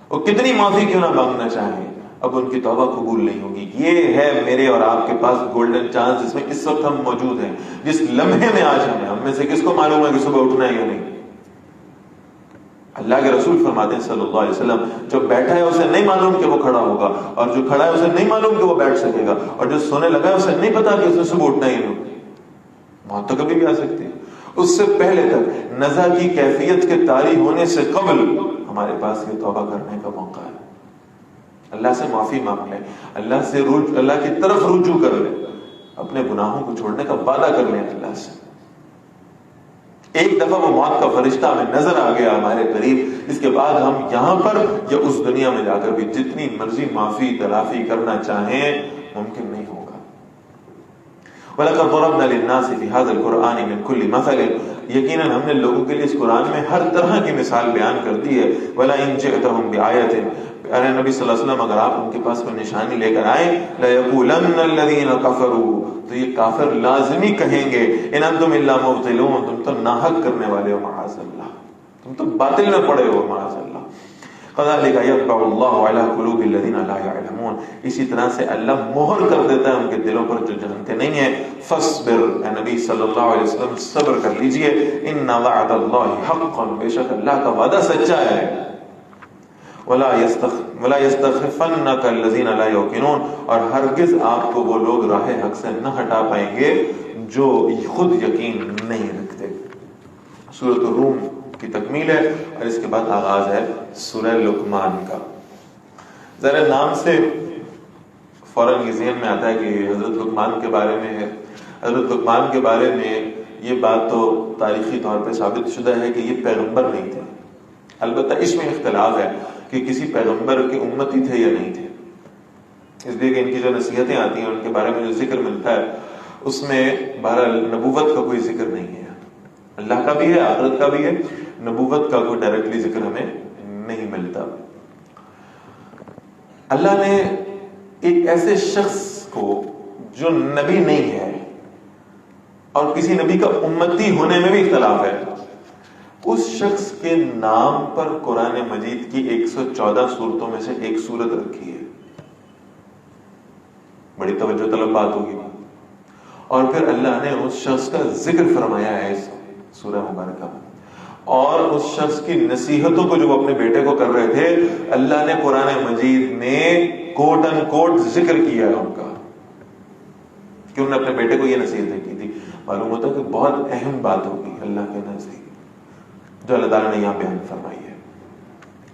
وہ کتنی معافی کیوں نہ مانگنا چاہیں، اب ان کی توبہ قبول نہیں ہوگی. یہ ہے میرے اور آپ کے پاس گولڈن چانس جس میں اس وقت ہم موجود ہیں، جس لمحے میں آج ہم میں سے کس کو معلوم ہے کہ صبح اٹھنا ہے یا نہیں. اللہ کے رسول فرماتے ہیں صلی اللہ علیہ وسلم، جو بیٹھا ہے اسے نہیں معلوم کہ وہ کھڑا ہوگا، اور جو کھڑا ہے اسے نہیں معلوم کہ وہ بیٹھ سکے گا، اور جو سونے لگا ہے اسے نہیں پتا کہ اسے صبح اٹھنا ہی نہیں. موت تو کبھی بھی آ سکتی ہے. اس سے پہلے تک نزا کی کیفیت کے طاری ہونے سے قبل ہمارے پاس یہ توبہ کرنے کا موقع ہے. اللہ سے معافی مانگ لیں، اللہ کی طرف رجوع کر لیں، اپنے گناہوں کو چھوڑنے کا وعدہ کر لیں اللہ سے. ایک دفعہ وہ موت کا فرشتہ ہمیں نظر آ گیا ہمارے قریب، اس کے بعد ہم یہاں پر یا اس دنیا میں جا کر بھی جتنی مرضی معافی تلافی کرنا چاہیں ممکن نہیں ہوگا. وَلَقَدْ ضَرَبْنَا لِلنَّاسِ فِي هَذَا الْقُرْآنِ مِنْ كُلِّ مَثَلٍ، یقیناً ہم نے لوگوں کے لیے اس قرآن میں ہر طرح کی مثال بیان کر دی ہے. وَلَئِنْ جِئْتَهُمْ بِآيَةٍ، ارے نبی صلی اللہ علیہ وسلم اگر آپ ان کے پاس کوئی نشانی لے کر آئیں، لَيَقُولَنَّ الَّذِينَ كَفَرُوا، تو یہ کافر لازمی کہیں گے، إِنْ أَنْتُمْ إِلَّا مُبْطِلُونَ، تم تو ناحق کرنے والے ہو، معاذ اللہ، تم تو باطل میں پڑے ہو، معاذ اللہ. كَذَلِكَ يَطْبَعُ اللَّهُ عَلَى قُلُوبِ الَّذِينَ لَا يَعْلَمُونَ، اسی طرح سے اللہ مہر کر دیتا ہے ان کے دلوں پر جو جانتے نہیں ہیں. فَاصْبِرْ، اے نبی صلی اللہ علیہ وسلم صبر کر لیجئے. إِنَّ وَعْدَ اللَّهِ حَقٌّ، بے شک اللہ کا وعدہ سچا ہے. وَلَا يَسْتَخِفَنَّكَ الَّذِينَ لَا يُوقِنُونَ، اور ہرگز آپ کو وہ لوگ راہ حق سے نہ ہٹا پائیں گے جو خود یقین نہیں رکھتے. سورۃ الروم کی تکمیل ہے اور اس کے بعد آغاز ہے سورہ لقمان کا. ذرا نام سے فوراً یہ ذہن میں آتا ہے کہ حضرت لقمان کے بارے میں ہے. حضرت لقمان کے بارے میں یہ بات تو تاریخی طور پہ ثابت شدہ ہے کہ یہ پیغمبر نہیں تھے. البتہ اس میں اختلاف ہے کہ کسی پیغمبر کے امتی تھے یا نہیں تھے، اس لیے کہ ان کی جو نصیحتیں آتی ہیں ان کے بارے میں جو ذکر ملتا ہے اس میں بہرحال نبوت کا کوئی ذکر نہیں ہے. اللہ کا بھی ہے، آخرت کا بھی ہے، نبوت کا کوئی ڈائریکٹلی ذکر ہمیں نہیں ملتا. اللہ نے ایک ایسے شخص کو جو نبی نہیں ہے اور کسی نبی کا امتی ہونے میں بھی اختلاف ہے، اس شخص کے نام پر قرآن مجید کی 114 صورتوں میں سے ایک صورت رکھی ہے. بڑی توجہ طلب بات ہوگی. اور پھر اللہ نے اس شخص کا ذکر فرمایا ہے اس سورہ مبارکہ میں، اور اس شخص کی نصیحتوں کو جو وہ اپنے بیٹے کو کر رہے تھے اللہ نے قرآن مجید میں کوٹ ان کوٹ ذکر کیا ہے ان کا کہ انہوں نے اپنے بیٹے کو یہ نصیحتیں کی تھی. معلوم ہوتا ہے کہ بہت اہم بات ہوگی اللہ کے نزدیک جو اللہ تعالیٰ نے یہاں بیان فرمائی ہے.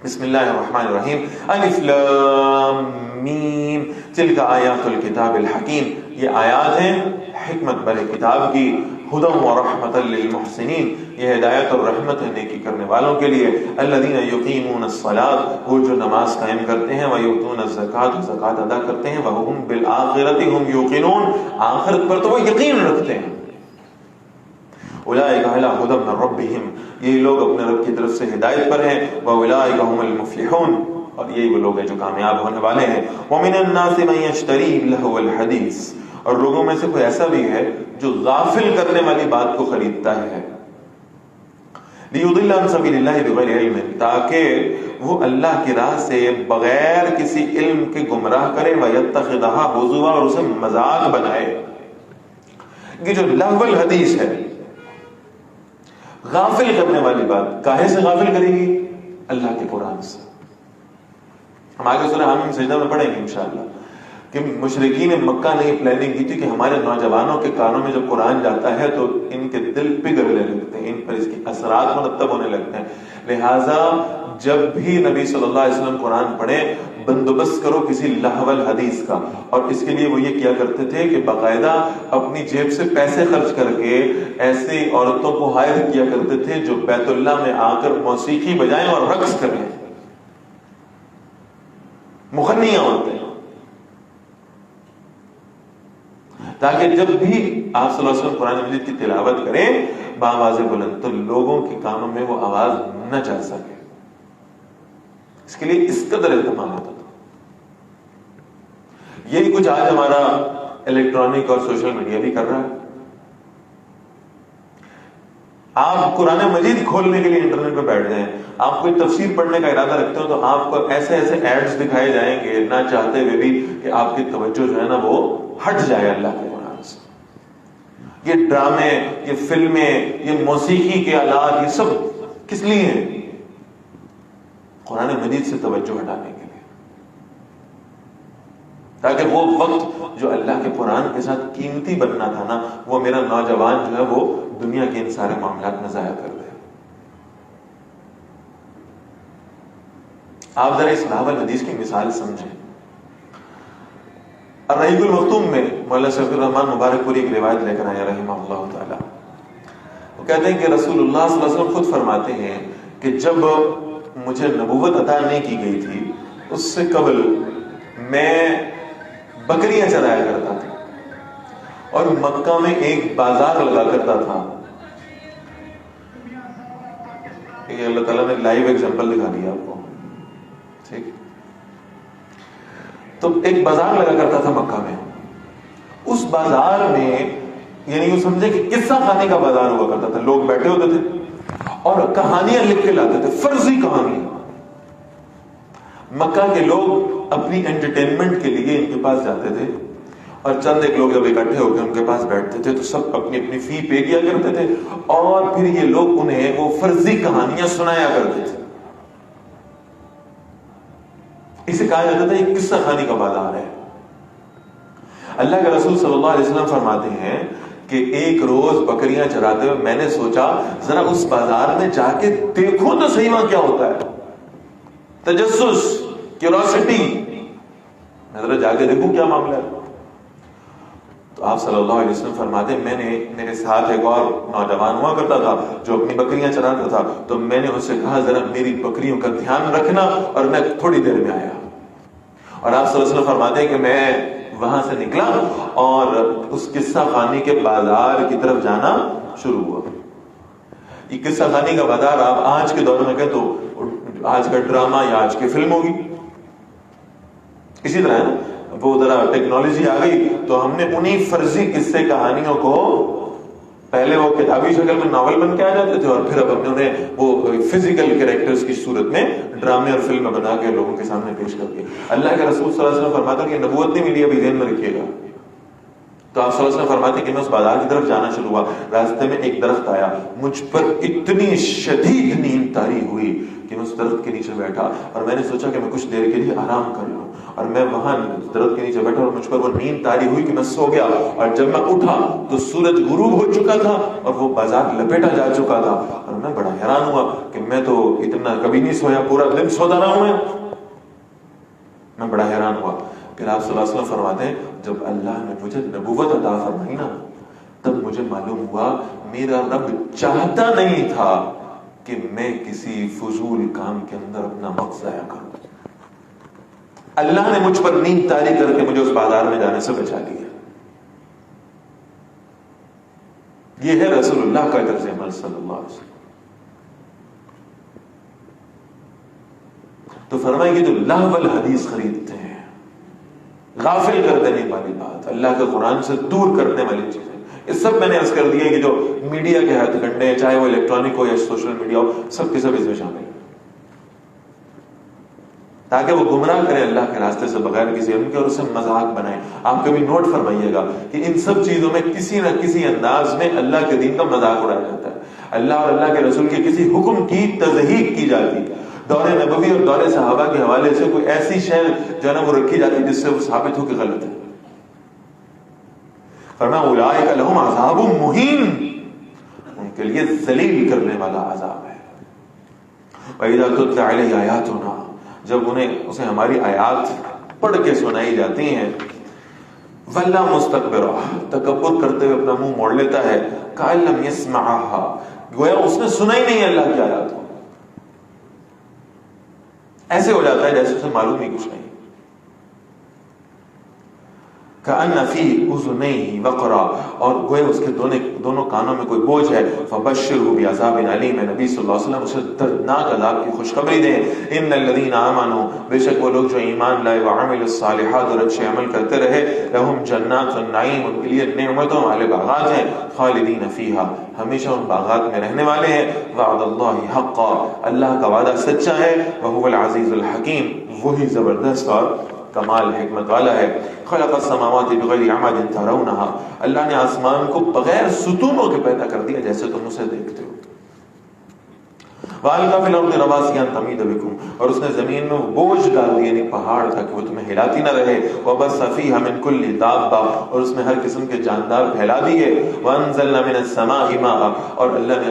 بسم اللہ الرحمن الرحیم. الف لام میم تلک آیات الکتاب الحکیم. یہ آیات ہیں حکمت بھرے کتاب کی. ہدی و رحمۃ للمحسنین. یہ ہدایت اور رحمت ہے نیکی کرنے والوں کے لیے. الذین یقیمون الصلاۃ. وہ جو نماز قائم کرتے ہیں. ویؤتون الزکاۃ. زکات ادا کرتے ہیں. وہم بالآخرۃ هم یوقنون. آخرت پر تو وہ یقین رکھتے ہیں. اولئک علی ھدی من ربہم. یہ لوگ اپنے رب کی طرف سے ہدایت پر ہیں. واولئک هم المفلحون. اور یہی وہ لوگ ہیں جو کامیاب ہونے والے ہیں. ومن الناس من یشتری لهو الحدیث. اور لوگوں میں سے کوئی ایسا بھی ہے جو غافل کرنے والی بات کو خریدتا ہے. لیضل عن سبیل اللہ بغیر علم. تاکہ وہ اللہ کی راہ سے بغیر کسی علم کے گمراہ کرے. ویتخذها ہزوا. اور اسے مذاق بنائے. یہ جو لہو الحدیث ہے، غافل کرنے والی بات، کاہے سے غافل کرے گی؟ اللہ کے قرآن سے. ہم آگے سورہ حامیم سجدہ میں پڑھیں گے انشاءاللہ کہ مشرکین مکہ نے یہ پلاننگ کی تھی کہ ہمارے نوجوانوں کے کانوں میں جب قرآن جاتا ہے تو ان کے دل پگھلنے لگتے ہیں، ان پر اس کے اثرات مرتب ہونے لگتے ہیں. لہٰذا جب بھی نبی صلی اللہ علیہ وسلم قرآن پڑھیں بندوبست کرو کسی لہو الحدیث کا. اور اس کے لیے وہ یہ کیا کرتے تھے کہ باقاعدہ اپنی جیب سے پیسے خرچ کر کے ایسی عورتوں کو ہائر کیا کرتے تھے جو بیت اللہ میں آ کر موسیقی بجائیں اور رقص کریں. مغنیاں عورتیں، تاکہ جب بھی آپ صلی اللہ علیہ وسلم قرآن مجید کی تلاوت کریں بآواز بلند تو لوگوں کے کانوں میں وہ آواز نہ جا سکے. اس کے لیے اس قدر اہتمام ہوتا تھا. یہی کچھ آج ہمارا الیکٹرانک اور سوشل میڈیا بھی کر رہا ہے. آپ قرآن مجید کھولنے کے لیے انٹرنیٹ پہ بیٹھ جائیں، آپ کوئی تفسیر پڑھنے کا ارادہ رکھتے ہو تو آپ کو ایسے ایسے ایڈز دکھائے جائیں گے نہ چاہتے ہوئے بھی کہ آپ کی توجہ جو ہے نا وہ ہٹ جائے اللہ کے قرآن سے. یہ ڈرامے، یہ فلمیں، یہ موسیقی کے آلات، یہ سب کس لیے ہیں؟ قرآن مجید سے توجہ ہٹانے کے لیے، تاکہ وہ وقت جو اللہ کے قرآن کے ساتھ قیمتی بننا تھا نا وہ میرا نوجوان جو ہے وہ دنیا کے ان سارے معاملات میں ضائع کر دے. آپ ذرا اس لہو الحدیث کی مثال سمجھیں. الرحیق المختوم میں مولانا شیخ الرحمن مبارک پوری ایک روایت لے کر آیا رحمہ اللہ تعالی. وہ کہتے ہیں کہ رسول اللہ صلی اللہ علیہ وسلم خود فرماتے ہیں کہ جب مجھے نبوت عطا نہیں کی گئی تھی اس سے قبل میں بکریاں چرایا کرتا تھا اور مکہ میں ایک بازار لگا کرتا تھا. یہ اللہ تعالیٰ نے لائیو ایگزامپل دکھا دیا آپ کو. ٹھیک، تو ایک بازار لگا کرتا تھا مکہ میں. اس بازار میں یعنی یہ سمجھے کہ قصہ خانی کا بازار ہوا کرتا تھا. لوگ بیٹھے ہوتے تھے اور کہانیاں لکھ کے لاتے تھے، فرضی کہانی. مکہ کے لوگ اپنی انٹرٹینمنٹ کے لیے ان کے پاس جاتے تھے اور چند ایک لوگ جب اکٹھے ہو کے ان کے پاس بیٹھتے تھے تو سب اپنی اپنی فی پے کیا کرتے تھے اور پھر یہ لوگ انہیں وہ فرضی کہانیاں سنایا کرتے تھے. اسے کہا جاتا تھا یہ قصہ خانی کا بازار ہے. اللہ کے رسول صلی اللہ علیہ وسلم فرماتے ہیں کہ ایک روز بکریاں چراتے ہوئے میں نے سوچا ذرا اس بازار میں جا کے دیکھو تو صحیح وہاں کیا ہوتا ہے. تجسس، کیوریوسٹی، میں ذرا جا کے دیکھوں کیا معاملہ ہے. تو آپ صلی اللہ علیہ وسلم فرماتے ہیں میرے ساتھ ایک اور نوجوان ہوا کرتا تھا جو اپنی بکریاں چراتا تھا، تو میں نے اس سے کہا ذرا میری بکریوں کا دھیان رکھنا، اور میں تھوڑی دیر میں آیا. اور آپ صلی اللہ علیہ وسلم فرماتے ہیں کہ میں وہاں سے نکلا اور اس قصہ خانی کے بازار کی طرف جانا شروع ہوا. یہ قصہ خانی کا بازار آپ آج کے دور میں کہیں تو آج کا ڈرامہ یا آج کی فلم ہوگی. اسی طرح وہ ذرا ٹیکنالوجی آ گئی تو ہم نے انہی فرضی قصے کہانیوں کو پہلے وہ کتابی شکل میں ناول بن کے آ جاتے تھے، اور پھر اب ہم نے انہیں وہ فزیکل کریکٹرز کی صورت میں ڈرامے اور فلم بنا کے لوگوں کے سامنے پیش کر کے. اللہ کے رسول صلی اللہ علیہ وسلم فرماتا ہے کہ نبوت نہیں ملی، ابھی ذہن میں رکھیے گا. تو آپ صلی اللہ علیہ وسلم فرماتے ہیں کہ میں اس بازار کی طرف جانا شروع ہوا. راستے میں ایک درخت آیا، مجھ پر اتنی شدید نیند طاری ہوئی کہ میں اس درخت کے نیچے بیٹھا، اور میں نے سوچا کہ میں کچھ دیر کے لیے آرام کر لوں. اور میں وہاں درخت کے نیچے بیٹھا اور مجھ پر وہ نیند طاری ہوئی کہ میں سو گیا. اور جب میں اٹھا تو سورج غروب ہو چکا تھا اور وہ بازار لپیٹا جا چکا تھا. اور میں بڑا حیران ہوا کہ میں تو اتنا کبھی نہیں سویا، پورا دن سوتا رہا ہوں. میں بڑا حیران ہوا. پھر آپ صلی اللہ علیہ وسلم فرماتے ہیں جب اللہ نے مجھے نبوت عطا فرمائی نا، تب مجھے معلوم ہوا میرا رب چاہتا نہیں تھا کہ میں کسی فضول کام کے اندر اپنا وقت ضائع کروں. اللہ نے مجھ پر نیند طاری کر کے مجھے اس بازار میں جانے سے بچا لیا. یہ ہے رسول اللہ کا طرز عمل صلی اللہ علیہ وسلم. تو فرمائے کہ جو لہو الحدیث خریدتے ہیں، غافل کر دینے والی بات، اللہ کے قرآن سے دور کرنے والی چیزیں، یہ سب میں نے عرض کر دیا کہ جو میڈیا کے ہاتھ کنڈے، چاہے وہ الیکٹرانک ہو یا سوشل میڈیا ہو، سب کے سب اس میں شامل ہیں، تاکہ وہ گمراہ کریں اللہ کے راستے سے بغیر کسی علم کے اور اسے مذاق بنائیں. آپ کبھی نوٹ فرمائیے گا کہ ان سب چیزوں میں کسی نہ کسی انداز میں اللہ کے دین کا مذاق اڑایا جاتا ہے. اللہ اور اللہ کے رسول کے کسی حکم کی تضحیق کی جاتی ہے. دور نبوی اور دور صحابہ کے حوالے سے کوئی ایسی شے جو ہے نا وہ رکھی جاتی ہے جس سے وہ ثابت ہو کہ غلط ہے. فرمایا اولئک لہم عذاب مہین، ان کے لیے ذلیل کرنے والا عذاب ہے. وَإِذَا تُتْلَىٰ عَلَيْهِ آیاتُنَا، جب اسے ہماری آیات پڑھ کے سنائی جاتی ہیں، وَلَّا مُسْتَكْبِرًا، تکبر کرتے ہوئے اپنا منہ موڑ لیتا ہے، كَأَن لَّمْ يَسْمَعْهَا، گویا اس نے سنا ہی نہیں اللہ کی آیات کو. ایسے ہو جاتا ہے جیسے اسے معلوم ہی کچھ نہیں. كأن في أذنيه وقرا، اور گویا اس کے دونوں کانوں میں کوئی بوجھ ہے. فبشره بعذاب علیم، نبی صلی اللہ علیہ وسلم اسے دردناک عذاب کی خوشخبری دیں. ان الذين آمنوا، بے شک وہ لوگ جو ایمان لائے، وعملوا الصالحات، اور اچھے عمل کرتے رہے، لهم جنات النعیم، ان کے لیے نعمتوں والے باغات ہیں، خالدین فیہا، ہمیشہ ان باغات میں رہنے والے ہیں. وعد اللہ حقا، اللہ کا وعدہ سچا ہے. وهو العزیز الحکیم، وہی زبردست اور کمال حکمت والا ہے. خلق السماوات بغیر عمد ترونها، اللہ نے آسمان کو بغیر ستونوں کے پیدا کر دیا جیسے تم اسے دیکھتے ہو. وَأَلْقَىٰ فِي الْأَرْضِ رَوَاسِيَ أَن تَمِيدَ بِكُمْ، اور اس نے زمین میں وہ بوجھ ڈال دیے، یعنی پہاڑ تک وہ تمہیں ہلاتی نہ رہے. وَبَثَّ فِيهَا مِن كُلِّ دَابَّةٍ، اور اس میں ہر قسم کے جاندار پھیلا دیے. وَأَنزَلْنَا مِنَ السَّمَاءِ مَاءً، اور اللہ نے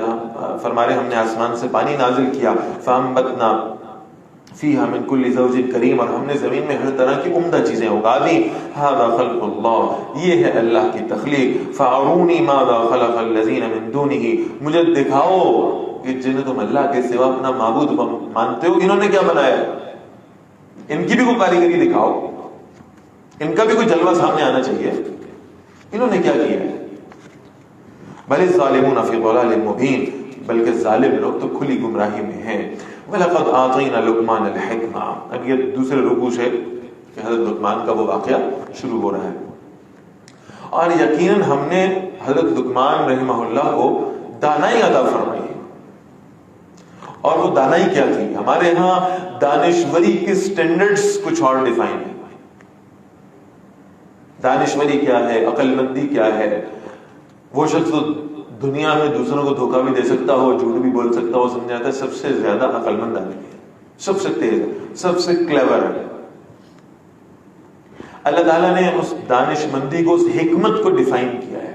فرمایا ہم نے آسمان سے پانی نازل کیا. فَأَنبَتْنَا فیہا من کل زوج کریم، اور ہم نے زمین میں ہر طرح کی عمدہ چیزیں اگا دی. ھذا خلق اللہ، یہ ہے اللہ کی تخلیق. فارونی ماذا خلق الذین من دونہ، مجھے دکھاؤ کہ جنہیں تم اللہ کے سوا اپنا معبود مانتے ہو انہوں نے کیا بنایا. ان کی بھی کوئی کاریگری دکھاؤ، ان کا بھی کوئی جلوہ سامنے آنا چاہیے، انہوں نے کیا کیا ہے. بل الظالمون فی ضلال مبین، بلکہ ظالم لوگ تو کھلی گمراہی میں ہیں. وَلَقَدْ آتَيْنَا لُقْمَانَ الْحِكْمَةَ، اب یہ دوسرے رکوع سے کہ حضرت لقمان کا وہ واقعہ شروع ہو رہا ہے. اور یقیناً ہم نے حضرت لقمان رحمہ اللہ کو دانائی عطا فرمائی. اور وہ دانائی کیا تھی؟ ہمارے ہاں دانشوری کے سٹینڈرڈز کچھ اور ڈیفائن ہیں. دانشوری کیا ہے، عقل مندی کیا ہے. وہ شخص دنیا میں دوسروں کو دھوکہ بھی دے سکتا ہو، جھوٹ بھی بول سکتا ہو، سمجھاتا ہے سب سے زیادہ عقل مند آدمی ہے، سب سے تیز ہے، سب سے کلیور ہے. اللہ تعالیٰ نے اس دانش مندی کو، اس حکمت کو ڈیفائن کیا ہے.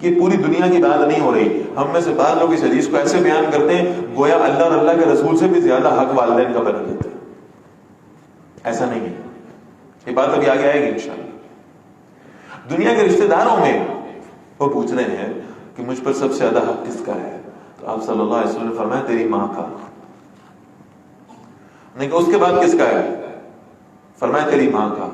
کہ پوری دنیا کی بات نہیں ہو رہی. ہم میں سے بعض لوگ اس حدیث کو ایسے بیان کرتے ہیں گویا اللہ اور اللہ کے رسول سے بھی زیادہ حق والدین کا بنا دیتے ہیں. ایسا نہیں ہے. یہ بات ابھی آگے آئے گی انشاءاللہ. دنیا کے رشتہ داروں میں وہ پوچھ رہے ہیں کہ مجھ پر سب سے زیادہ حق کس کا ہے؟ تو آپ صلی اللہ علیہ وسلم نے فرمایا تیری ماں کا. نہیں کہ اس کے بعد کس کا ہے؟ فرمایا تیری ماں کا.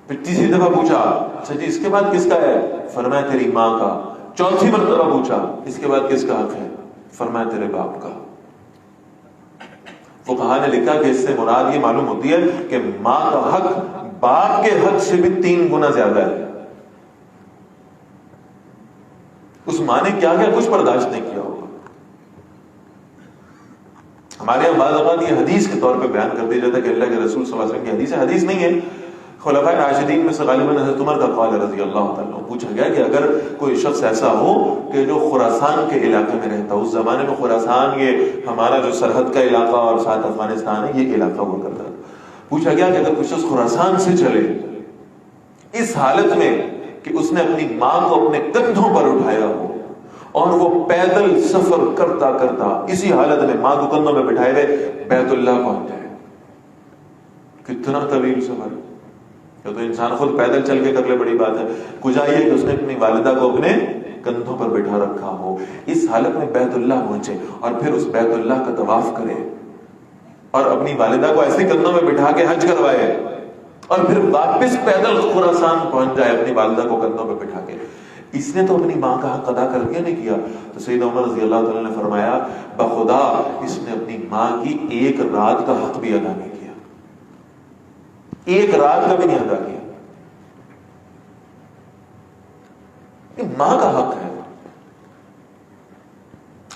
پھر تیسری دفعہ پوچھا اچھا جی اس کے بعد کس کا ہے؟ فرمایا تیری ماں کا. چوتھی مرتبہ پوچھا اس کے بعد کس کا حق ہے؟ فرمایا تیرے باپ کا. فقہاء نے لکھا کہ اس سے مراد یہ معلوم ہوتی ہے کہ ماں کا حق باپ کے حق سے بھی 3 گنا زیادہ ہے. اس ماں نے کیا کیا کچھ برداشت نہیں کیا ہوگا. ہمارے یہاں بعض اوقات یہ حدیث کے طور پہ بیان کر دیا جاتا ہے کہ اللہ کے رسول صلی اللہ علیہ وسلم کی حدیث ہے. حدیث نہیں ہے. خلفائے راشدین میں سے غالباً حضرت عمر کا قول رضی اللہ تعالیٰ پوچھا گیا کہ اگر کوئی شخص ایسا ہو کہ جو خراسان کے علاقے میں رہتا, اس زمانے میں خراسان یہ ہمارا جو سرحد کا علاقہ اور ساتھ افغانستان ہے یہ علاقہ ہوا کرتا ہے, پوچھا گیا کہ اگر کوئی شخص خراسان سے چلے اس حالت میں کہ اس نے اپنی ماں کو اپنے کندھوں پر اٹھایا ہو اور وہ پیدل سفر کرتا کرتا اسی حالت میں ماں کو کندھوں میں بٹھائے ہوئے بیت اللہ پہنچ جائے, کتنا طویل سفر. تو انسان خود پیدل چل کے کر لے بڑی بات ہے, کجا یہ کہ اس نے اپنی والدہ کو اپنے کندھوں پر بٹھا رکھا ہو, اس حالت میں بیت اللہ پہنچے اور پھر اس بیت اللہ کا طواف کرے اور اپنی والدہ کو ایسے کندھوں میں بٹھا کے حج کروائے اور پھر واپس پیدل خراسان پہنچ جائے اپنی والدہ کو کندھوں پہ بٹھا کے. اس نے تو اپنی ماں کا حق ادا کر کے نہیں کیا. تو سیدنا عمر رضی اللہ تعالیٰ نے فرمایا بخدا اس نے اپنی ماں کی ایک رات کا حق بھی ادا نہیں کیا, ایک رات کا بھی نہیں ادا کیا. یہ ماں کا حق ہے.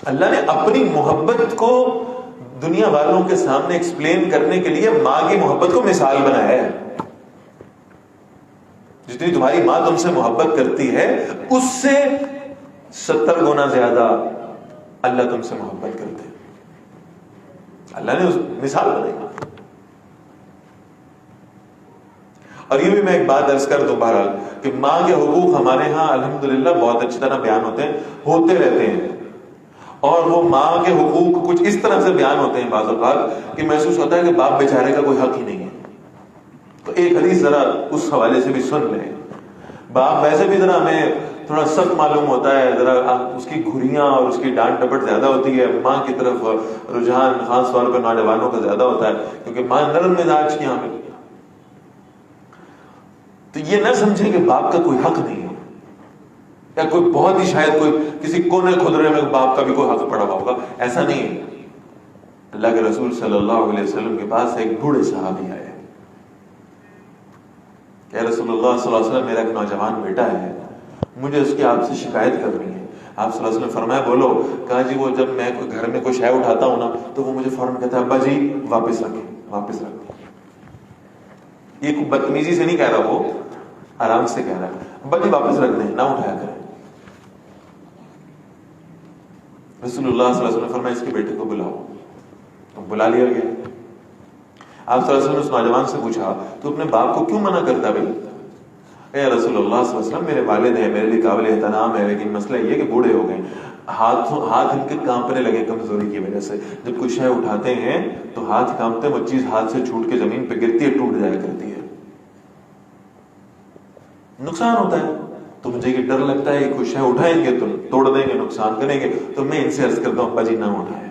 اللہ نے اپنی محبت کو دنیا والوں کے سامنے ایکسپلین کرنے کے لیے ماں کی محبت کو مثال بنایا ہے. جتنی تمہاری ماں تم سے محبت کرتی ہے اس سے 70 گنا زیادہ اللہ تم سے محبت کرتے ہیں. اللہ نے اس مثال بنائی. اور یہ بھی میں ایک بات عرض کر دوں بہرحال کہ ماں کے حقوق ہمارے ہاں الحمدللہ بہت اچھی طرح بیان ہوتے رہتے ہیں, اور وہ ماں کے حقوق کچھ اس طرح سے بیان ہوتے ہیں بعض اوقات کہ محسوس ہوتا ہے کہ باپ بیچارے کا کوئی حق ہی نہیں ہے. تو ایک حدیث ذرا اس حوالے سے بھی سن لیں. باپ ویسے بھی ذرا ہمیں تھوڑا سخت معلوم ہوتا ہے, ذرا اس کی گھریاں اور اس کی ڈانٹ ڈپٹ زیادہ ہوتی ہے. ماں کی طرف رجحان خاص طور پر نوجوانوں کا زیادہ ہوتا ہے کیونکہ ماں نرم مزاج کی حامل. تو یہ نہ سمجھیں کہ باپ کا کوئی حق نہیں ہے یا کوئی بہت ہی شاید کوئی کسی کونے خدرے میں باپ کا بھی کوئی حق پڑا ہوا ہوگا, ایسا نہیں ہے. اللہ کے رسول صلی اللہ علیہ وسلم کے پاس ایک بوڑھے صحابی آئے کہ رسول اللہ صلی اللہ علیہ وسلم میرا ایک نوجوان بیٹا ہے, مجھے اس کی آپ سے شکایت کرنی ہے. آپ صلی اللہ علیہ وسلم فرمایا بولو. کہا جی وہ جب میں گھر میں کوئی شے اٹھاتا ہوں نا تو وہ مجھے فوراً کہتا ہے ابا جی واپس رکھیں واپس رکھیں. یہ کوئی بدتمیزی سے نہیں کہہ رہا, وہ آرام سے کہہ رہا ہے ابا جی واپس رکھ دیں نہ اٹھایا کریں. رسول اللہ صلی اللہ علیہ وسلم نے فرمایا اس کے بیٹے کو بلاؤ. تو بلا لیا گیا. آپ صلی اللہ علیہ وسلم نے اس نوجوان سے پوچھا تو اپنے باپ کو کیوں منع کرتا بھائی؟ اے رسول اللہ صلی اللہ علیہ وسلم میرے والد ہیں, میرے لیے قابل احترام ہے, لیکن مسئلہ یہ کہ بوڑھے ہو گئے, ہاتھ ان کے کانپنے لگے کمزوری کی وجہ سے. جب کوئی شے اٹھاتے ہیں تو ہاتھ کانپتے, وہ چیز ہاتھ سے چھوٹ کے زمین پہ گرتی ہے, ٹوٹ جایا کرتی ہے, نقصان ہوتا ہے. تو مجھے یہ ڈر لگتا ہے کہ کوئی شے اٹھائیں گے تو توڑ دیں گے, نقصان کریں گے, تو میں ان سے عرض کرتا ہوں ابا جی نہ اٹھائیں.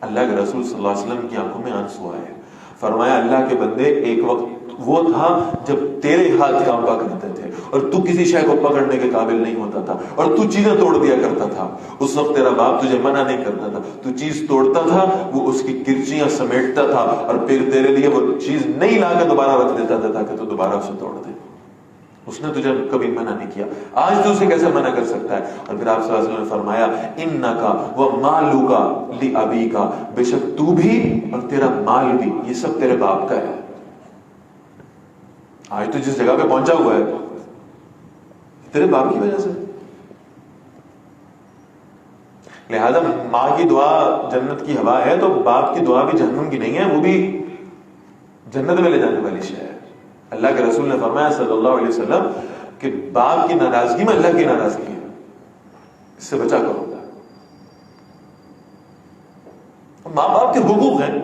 اللہ کے رسول صلی اللہ علیہ وسلم کی آنکھوں میں آنسو آئے. فرمایا اللہ کے بندے ایک وقت وہ تھا جب تیرے ہاتھ کانپا کرتے تھے اور تو کسی شے کو پکڑنے کے قابل نہیں ہوتا تھا اور تو چیزیں توڑ دیا کرتا تھا. اس وقت تیرا باپ تجھے منع نہیں کرتا تھا, تو چیز توڑتا تھا, وہ اس کی کرچیاں سمیٹتا تھا اور پھر تیرے لیے وہ چیز نہیں لا کے دوبارہ رکھ دیتا تھا تاکہ تو دوبارہ اسے توڑ دے. اس نے تجھے کبھی منع نہیں کیا, آج تو اسے کیسے منع کر سکتا ہے؟ اور پھر آپ صلی اللہ علیہ وسلم نے فرمایا انکا ومالکا لابیکا, بے شک تو بھی اور تیرا مال بھی یہ سب تیرے باپ کا ہے. آج تو جس جگہ پہ پہنچا ہوا ہے تیرے باپ کی وجہ سے. لہذا ماں کی دعا جنت کی ہوا ہے تو باپ کی دعا بھی جہنم کی نہیں ہے, وہ بھی جنت میں لے جانے والی شے ہے. اللہ کے رسول نے فرمایا صلی اللہ علیہ وسلم کہ باپ کی ناراضگی میں اللہ کی ناراضگی ہے، اس سے بچا کرو. ماں باپ کے حقوق ہیں،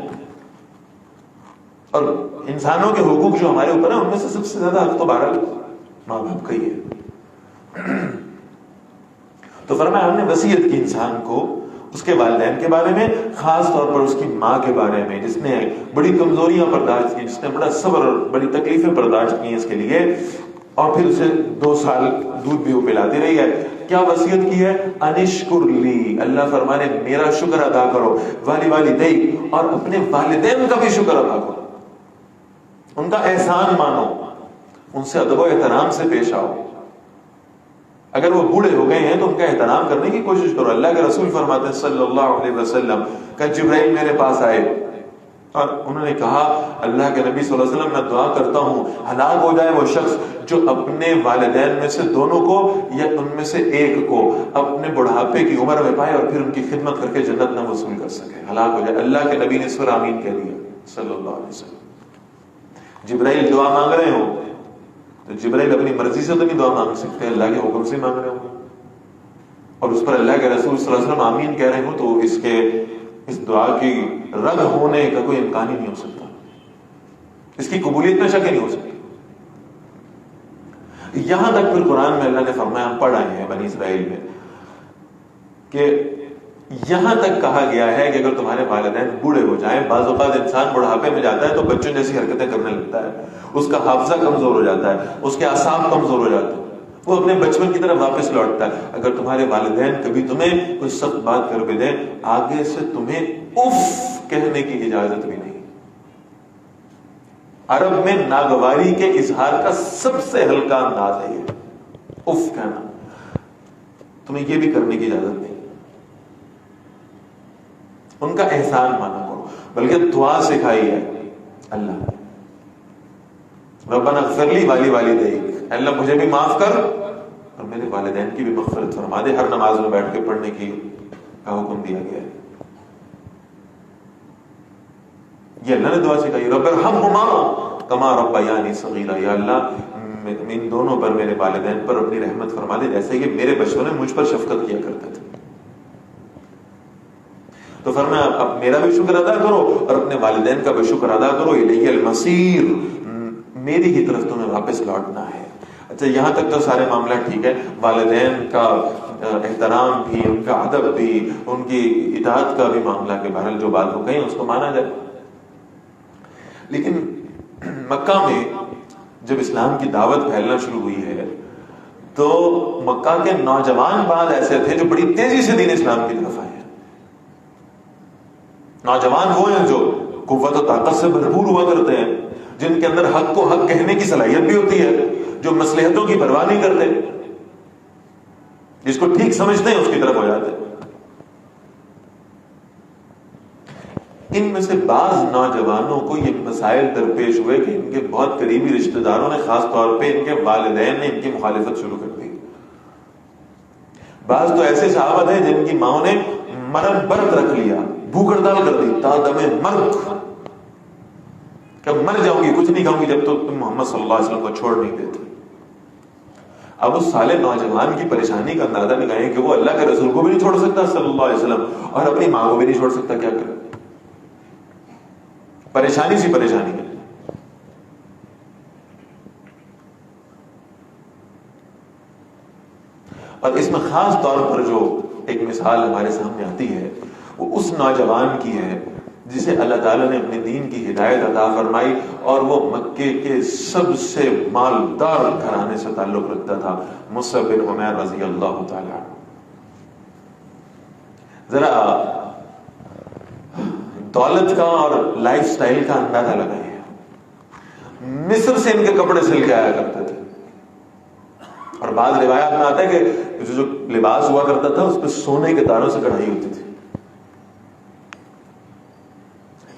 اور انسانوں کے حقوق جو ہمارے اوپر ہیں ان میں سے سب سے زیادہ حق تو بہرحال ماں باپ کا ہی ہے. تو فرمایا ہم نے وصیت کی انسان کو اس کے والدین کے بارے میں، خاص طور پر اس کی ماں کے بارے میں جس نے بڑی کمزوریاں برداشت کی، جس نے بڑا صبر اور بڑی تکلیفیں برداشت کی اس کے لیے، اور پھر اسے 2 سال دودھ بھی وہ پلاتی رہی ہے. کیا وصیت کی ہے؟ انشکر لی، اللہ فرمانے میرا شکر ادا کرو، والدیک، اور اپنے والدین کا بھی شکر ادا کرو، ان کا احسان مانو، ان سے ادب و احترام سے پیش آؤ. اگر وہ بوڑھے ہو گئے ہیں تو ان کا احترام کرنے کی کوشش کرو. اللہ کے رسول فرماتے ہیں صلی اللہ علیہ وسلم کہ جبرائیل میرے پاس آئے اور انہوں نے کہا اللہ کے نبی صلی اللہ علیہ وسلم میں دعا کرتا ہوں ہلاک ہو جائے وہ شخص جو اپنے والدین میں سے دونوں کو یا ان میں سے ایک کو اپنے بڑھاپے کی عمر میں پائے اور پھر ان کی خدمت کر کے جنت نہ وصول کر سکے، ہلاک ہو جائے. اللہ کے نبی نے اس پر آمین کہہ دیا صلی اللہ علیہ وسلم. جبرائیل دعا مانگ رہے ہوں تو جبرائیل اپنی مرضی سے تو نہیں دعا مانگ سکتے، اللہ کے حکم سے مانگ رہے ہوں، اور اس پر اللہ کے رسول صلی اللہ علیہ وسلم آمین کہہ رہے ہوں تو اس دعا کی رد ہونے کا کوئی امکان ہی نہیں ہو سکتا، اس کی قبولیت میں شک ہی نہیں ہو سکتی. یہاں تک پھر قرآن میں اللہ نے فرمایا، ہم پڑھ آئے ہیں بنی اسرائیل میں کہ یہاں تک کہا گیا ہے کہ اگر تمہارے والدین بوڑھے ہو جائیں، بعض اوقات انسان بڑھاپے میں جاتا ہے تو بچوں جیسی حرکتیں کرنے لگتا ہے، اس کا حافظہ کمزور ہو جاتا ہے، اس کے اعصاب کمزور ہو جاتے ہیں، وہ اپنے بچپن کی طرف واپس لوٹتا ہے. اگر تمہارے والدین کبھی تمہیں کوئی سخت بات کر بھی دیں، آگے سے تمہیں اف کہنے کی اجازت بھی نہیں. عرب میں ناگواری کے اظہار کا سب سے ہلکا انداز ہے یہ اف کہنا، تمہیں یہ بھی کرنے کی اجازت نہیں. ان کا احسان مانا کرو، بلکہ دعا سکھائی ہے اللہ ربنا اغفر لی والدیک، اللہ مجھے بھی معاف کر اور میرے والدین کی بھی مغفرت فرما دے. ہر نماز میں بیٹھ کے پڑھنے کی کا حکم دیا گیا ہے. یہ اللہ نے دعا سکھائی، رب ارحمہما کما ربیانی صغیرا، یا اللہ ان دونوں پر، میرے والدین پر اپنی رحمت فرما دے جیسے کہ میرے بچپن میں مجھ پر شفقت کیا کرتے تھے. تو فرمایا اب میرا بھی شکر ادا کرو اور اپنے والدین کا بھی شکر ادا کرو، الیہ المصیر، میری ہی طرف تمہیں واپس لوٹنا ہے. اچھا یہاں تک تو سارے معاملہ ٹھیک ہے، والدین کا احترام بھی، ان کا ادب بھی، ان کی اطاعت کا بھی معاملہ کہ بہرحال جو بات وہ کہیں اس کو مانا جائے. لیکن مکہ میں جب اسلام کی دعوت پھیلنا شروع ہوئی ہے تو مکہ کے نوجوان بعض ایسے تھے جو بڑی تیزی سے دین اسلام کی طرف آئے ہیں. نوجوان وہ ہیں جو قوت و طاقت سے بھرپور ہوا کرتے ہیں، جن کے اندر حق کو حق کہنے کی صلاحیت بھی ہوتی ہے، جو مصلحتوں کی پرواہ نہیں کرتے، جس کو ٹھیک سمجھتے ہیں اس کی طرف ہو جاتے ہیں. ان میں سے بعض نوجوانوں کو یہ مسائل درپیش ہوئے کہ ان کے بہت قریبی رشتہ داروں نے، خاص طور پہ ان کے والدین نے ان کی مخالفت شروع کر دی. بعض تو ایسے صحابہ تھے جن کی ماں نے مرن برت رکھ لیا، بھوک ہڑتال کر دی تا دم مرگ، کہ مر جاؤں گی کچھ نہیں کھاؤں گی جب تک تم محمد صلی اللہ علیہ وسلم کو چھوڑ نہیں دیتے. اب اس سالے نوجوان کی پریشانی کا اندازہ لگائیں کہ وہ اللہ کے رسول کو بھی نہیں چھوڑ سکتا صلی اللہ علیہ وسلم اور اپنی ماں کو بھی نہیں چھوڑ سکتا، کیا کرے؟ پریشانی سی پریشانی ہے. اور اس میں خاص طور پر جو ایک مثال ہمارے سامنے آتی ہے وہ اس نوجوان کی ہے جسے اللہ تعالیٰ نے اپنے دین کی ہدایت عطا فرمائی اور وہ مکے کے سب سے مالدار گھرانے سے تعلق رکھتا تھا، مصعب بن عمیر رضی اللہ تعالیٰ. ذرا دولت کا اور لائف سٹائل کا اندازہ لگائیے. مصر سے ان کے کپڑے سل کے آیا کرتے تھے، اور بعض روایات میں آتا ہے کہ جو لباس ہوا کرتا تھا اس پہ سونے کے تاروں سے کڑھائی ہوتی تھی.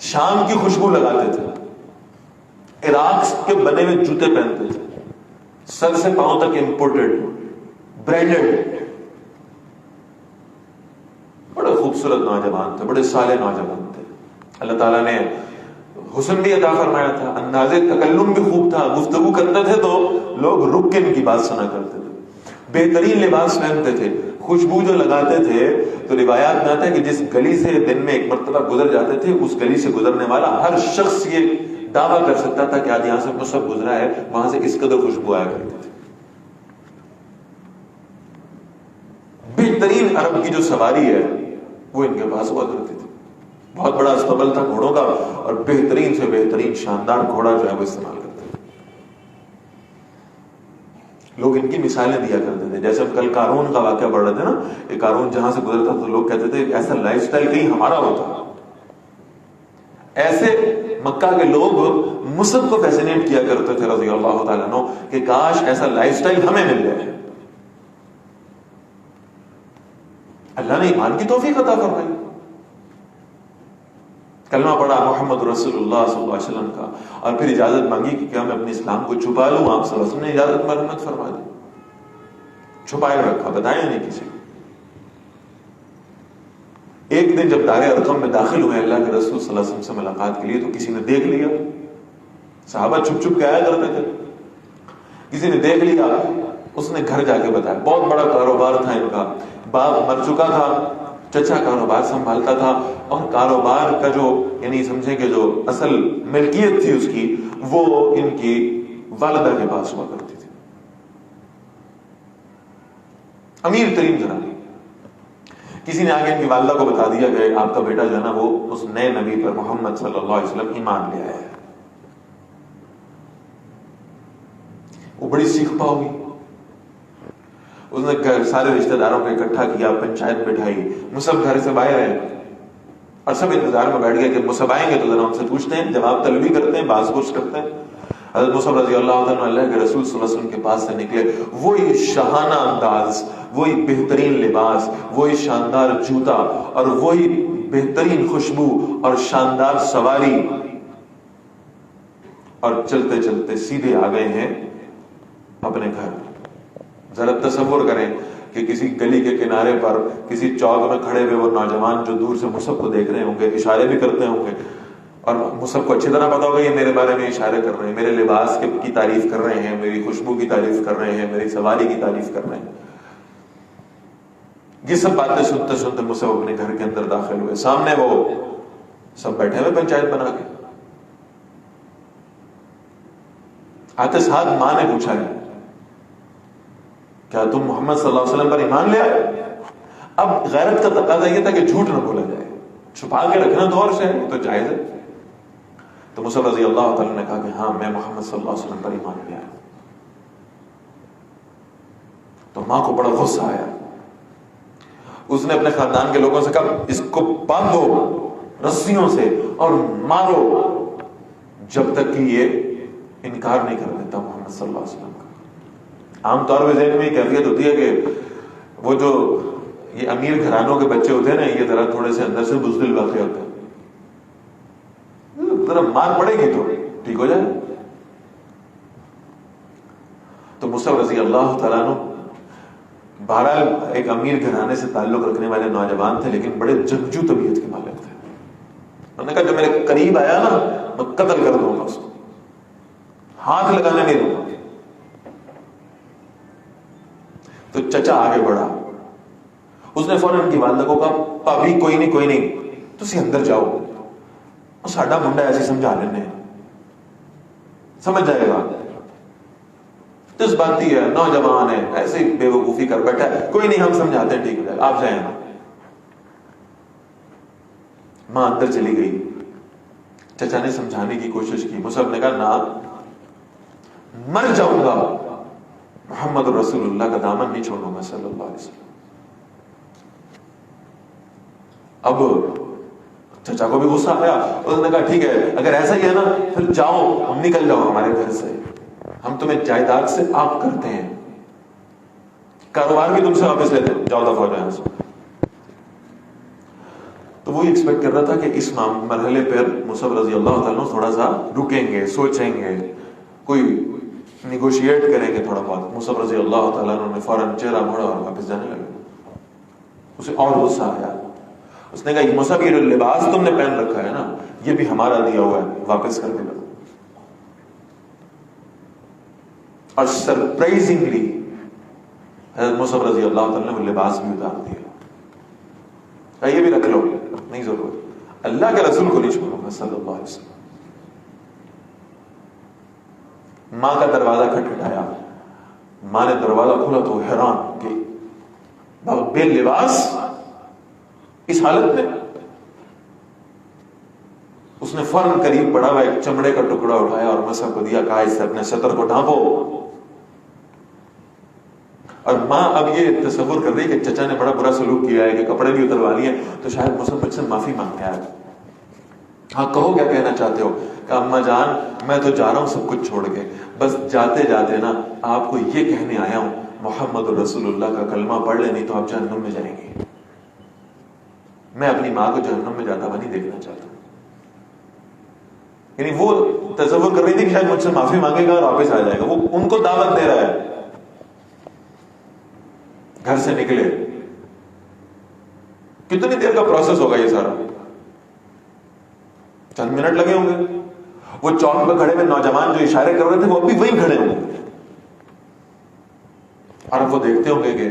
شام کی خوشبو لگاتے تھے، عراق کے بنے ہوئے جوتے پہنتے تھے، سر سے پاؤں تک امپورٹڈ برانڈڈ. بڑے خوبصورت نوجوان تھے، بڑے صالح نوجوان تھے. اللہ تعالیٰ نے حسن بھی عطا فرمایا تھا، انداز تکلم بھی خوب تھا، گفتگو کرتے تھے تو لوگ رک کے ان کی بات سنا کرتے تھے، بہترین لباس پہنتے تھے، خوشبو جو لگاتے تھے تو روایات میں آتا ہے کہ جس گلی سے دن میں ایک مرتبہ گزر جاتے تھے اس گلی سے گزرنے والا ہر شخص یہ دعویٰ کر سکتا تھا کہ آج یہاں سے مصعب گزرا ہے، وہاں سے اس قدر خوشبو آیا کرتی تھی۔ بہترین عرب کی جو سواری ہے وہ ان کے پاس ہوا کرتی تھی، بہت بڑا استبل تھا گھوڑوں کا، اور بہترین سے بہترین شاندار گھوڑا جو ہے وہ استعمال کرتے تھے۔ لوگ ان کی مثالیں دیا کرتے تھے، جیسے ہم کل قارون کا واقعہ پڑھ رہے تھے نا، کہ قارون جہاں سے گزرتا تو لوگ کہتے تھے ایسا لائف سٹائل کہیں ہمارا ہوتا۔ ایسے مکہ کے لوگ مصعب کو فیسینیٹ کیا کرتے تھے رضی اللہ تعالیٰ عنہ کہ کاش ایسا لائف سٹائل ہمیں مل جائے۔ اللہ نے ایمان کی توفیق عطا فرمائی، کلمہ پڑھا محمد رسول اللہ صلی اللہ علیہ وسلم کا، اور پھر اجازت مانگی کہ کیا میں اپنے اسلام کو چھپا لوں؟ آپ صلی اللہ علیہ وسلم نے اجازت مرحمت فرما دی، چھپائے رکھا، بتایا نہیں کسی کو۔ ایک دن جب دار ارقم میں داخل ہوئے اللہ کے رسول صلی اللہ علیہ وسلم سے ملاقات کے لیے تو کسی نے دیکھ لیا، صحابہ چھپ چھپ کے آیا کرتے تھے، کسی نے دیکھ لیا، اس نے گھر جا کے بتایا، بہت بڑا کاروبار تھا ان کا، باپ مر چکا تھا، چچا کاروبار سنبھالتا تھا، اور کاروبار کا جو یعنی سمجھے کہ جو اصل ملکیت تھی اس کی وہ ان کی والدہ کے پاس ہوا کرتی تھی، امیر ترین گھرانے۔ کسی نے آگے ان کی والدہ کو بتا دیا کہ آپ کا بیٹا جو ہے نا وہ اس نئے نبی پر محمد صلی اللہ علیہ وسلم ایمان لے آیا ہے۔ وہ بڑی سیکھ پا ہوگی، اس نے سارے رشتہ داروں کو اکٹھا کیا، پنچایت بٹھائی، مصعب گھر سے باہر ہے اور سب انتظار میں بیٹھ گئے کہ مصعب آئیں گے تو ذرا ان سے پوچھتے ہیں، جواب طلبی کرتے ہیں، باز پرس کرتے ہیں۔ حضرت مصعب رضی اللہ عنہ اللہ کے رسول صلی اللہ علیہ وسلم کے پاس سے نکلے، وہی شاہانہ انداز، وہی بہترین لباس، وہی شاندار جوتا اور وہی بہترین خوشبو اور شاندار سواری، اور چلتے چلتے سیدھے آ گئے ہیں اپنے گھر۔ ذرا تصور کریں کہ کسی گلی کے کنارے پر کسی چوک میں کھڑے ہوئے وہ نوجوان جو دور سے مصعب کو دیکھ رہے ہوں گے، اشارے بھی کرتے ہوں گے، اور مصعب کو اچھی طرح پتا ہوگا یہ میرے بارے میں اشارے کر رہے ہیں، میرے لباس کی تعریف کر رہے ہیں، میری خوشبو کی تعریف کر رہے ہیں، میری سواری کی تعریف کر رہے ہیں۔ یہ سب باتیں سنتے سنتے مصعب اپنے گھر کے اندر داخل ہوئے، سامنے وہ سب بیٹھے ہوئے پنچایت بنا کے۔ آتے ساتھ ماں نے پوچھا ہے کیا تم محمد صلی اللہ علیہ وسلم پر ایمان لے آئے؟ اب غیرت کا تقاضا یہ تھا کہ جھوٹ نہ بولا جائے، چھپا کے رکھنا تو اور سے ہے، تو جائز ہے۔ تو مصعب رضی اللہ تعالیٰ نے کہا کہ ہاں میں محمد صلی اللہ علیہ وسلم پر ایمان لے آیا۔ تو ماں کو بڑا غصہ آیا، اس نے اپنے خاندان کے لوگوں سے کہا اس کو باندھو رسیوں سے اور مارو جب تک کہ یہ انکار نہیں کر دیتا محمد صلی اللہ علیہ وسلم کا۔ عام طور پہ ذہن میں یہ کیفیت ہوتی ہے کہ وہ جو یہ امیر گھرانوں کے بچے ہوتے ہیں نا، یہ ذرا تھوڑے سے اندر سے بزدل واقع ہوتے ہیں، ذرا مار پڑے گی تو ٹھیک ہو جائے۔ تو مصعب رضی اللہ تعالیٰ عنہ بہرحال ایک امیر گھرانے سے تعلق رکھنے والے نوجوان تھے، لیکن بڑے جنگجو طبیعت کے مالک تھے۔ انہوں نے کہا جو میرے قریب آیا نا میں قتل کر دوں گا اس کو، ہاتھ لگانے نہیں دوں گا۔ تو چچا آگے بڑھا، اس نے فوراً ان کی والدہ کو کہا بھابی کوئی نہیں تسی اندر جاؤ، اور ساڈا منڈا ایسے سمجھا لینے سمجھ جائے گا، جذباتی ہے، نوجوان ہے، ایسے ہی بے وقوفی کر بیٹھا ہے، کوئی نہیں ہم سمجھاتے ہیں، ٹھیک ہو جائے گا، آپ جائیں نا۔ ماں اندر چلی گئی، چچا نے سمجھانے کی کوشش کی، مصعب نے کہا نہ مر جاؤں گا محمد رسول اللہ کا دامن نہیں چھوڑوں گا صلی اللہ علیہ وسلم۔ اب چچا کو بھی غصہ آیا، اس نے کہا ٹھیک ہے اگر ایسا ہی ہے نا پھر جاؤ، نکل جاؤ ہمارے گھر سے، ہم تمہیں جائیداد سے آپ کرتے ہیں، کاروبار بھی تم سے واپس لیتے ہیں، جاؤ دفعہ ہو جائے سے۔ تو وہی ایکسپیکٹ کر رہا تھا کہ اس مرحلے پر مصعب رضی اللہ تعالیٰ تھوڑا سا رکیں گے، سوچیں گے، کوئی نیگوشیٹ کریں گے تھوڑا بہت۔ مصعب رضی اللہ تعالیٰ نے فوراً چہرہ موڑا اور واپس جانے لگے۔ اسے اور غصہ آیا، اس نے کہا موسیٰ یہ جو لباس تم نے پہن رکھا ہے نا یہ بھی ہمارا دیا ہوا ہے، واپس کر دے. اور سرپرائزنگلی حضرت موسیٰ رضی اللہ تعالیٰ نے وہ لباس بھی اتار دیا. یہ بھی رکھ لو، نہیں ضرورت، اللہ کے رسول کو نہیں چھوڑوں گا صلی اللہ علیہ وسلم. ماں کا دروازہ کھٹکھٹایا، ماں نے دروازہ کھولا تو حیران کہ بے لباس اس حالت میں. اس نے فوراً قریب پڑا ہوا ایک چمڑے کا ٹکڑا اٹھایا اور موسیٰ کو دیا، کہا اس سے اپنے سطر کو ڈھانپو. اور ماں اب یہ تصور کر رہی کہ چچا نے بڑا برا سلوک کیا ہے کہ کپڑے بھی اتروا لیے، تو شاید موسیٰ مجھ سے معافی مانگنے آیا. ہاں کہو کیا کہنا چاہتے ہو؟ کہ اماں جان میں تو جا رہا ہوں سب کچھ چھوڑ کے، بس جاتے جاتے نا آپ کو یہ کہنے آیا ہوں محمد رسول اللہ کا کلمہ پڑھ لے، نہیں تو آپ جہنم میں جائیں گے. میں اپنی ماں کو جہنم میں جاتا ہوا نہیں دیکھنا چاہتا. یعنی وہ تصور کر رہی تھی کہ شاید مجھ سے معافی مانگے گا اور واپس آ جائے گا. وہ ان کو دعوت دے رہا ہے. گھر سے نکلے، کتنی دیر کا پروسیس ہوگا یہ سارا؟ چند منٹ لگے ہوں گے. وہ چوک پہ کھڑے ہوئے نوجوان جو اشارے کر رہے تھے وہ ابھی وہیں کھڑے ہوں گے، اور اب وہ دیکھتے ہوں گے کہ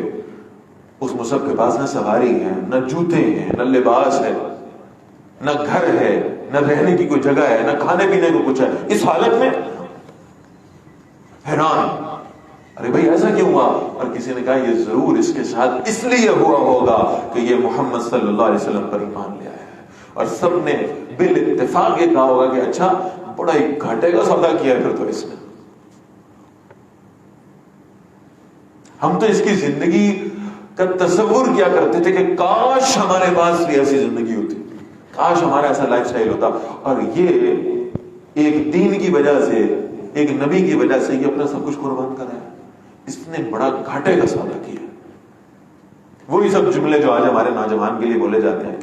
اس مصحف کے پاس نہ سواری ہے، نہ جوتے ہیں، نہ لباس ہے، نہ گھر ہے، نہ رہنے کی کوئی جگہ ہے، نہ کھانے پینے کو کچھ ہے. اس حالت میں حیران، ارے بھائی ایسا کیوں ہوا؟ اور کسی نے کہا یہ ضرور اس کے ساتھ اس لیے ہوا ہوگا کہ یہ محمد صلی اللہ علیہ وسلم پر ایمان لے آیا ہے. اور سب نے بالاتفاق یہ کہا ہوگا کہ اچھا بڑا ہی گھاٹے کا سودا کیا ہے پھر تو اس نے. ہم تو اس کی زندگی کا تصور کیا کرتے تھے کہ کاش ہمارے پاس بھی ایسی زندگی ہوتی، کاش ہمارا ایسا لائف سٹائل ہوتا. اور یہ ایک دین کی وجہ سے، ایک نبی کی وجہ سے یہ اپنا سب کچھ قربان کر رہا ہے. اس نے بڑا گھاٹے کا سودا کیا. وہی سب جملے جو آج ہمارے نوجوان کے لیے بولے جاتے ہیں،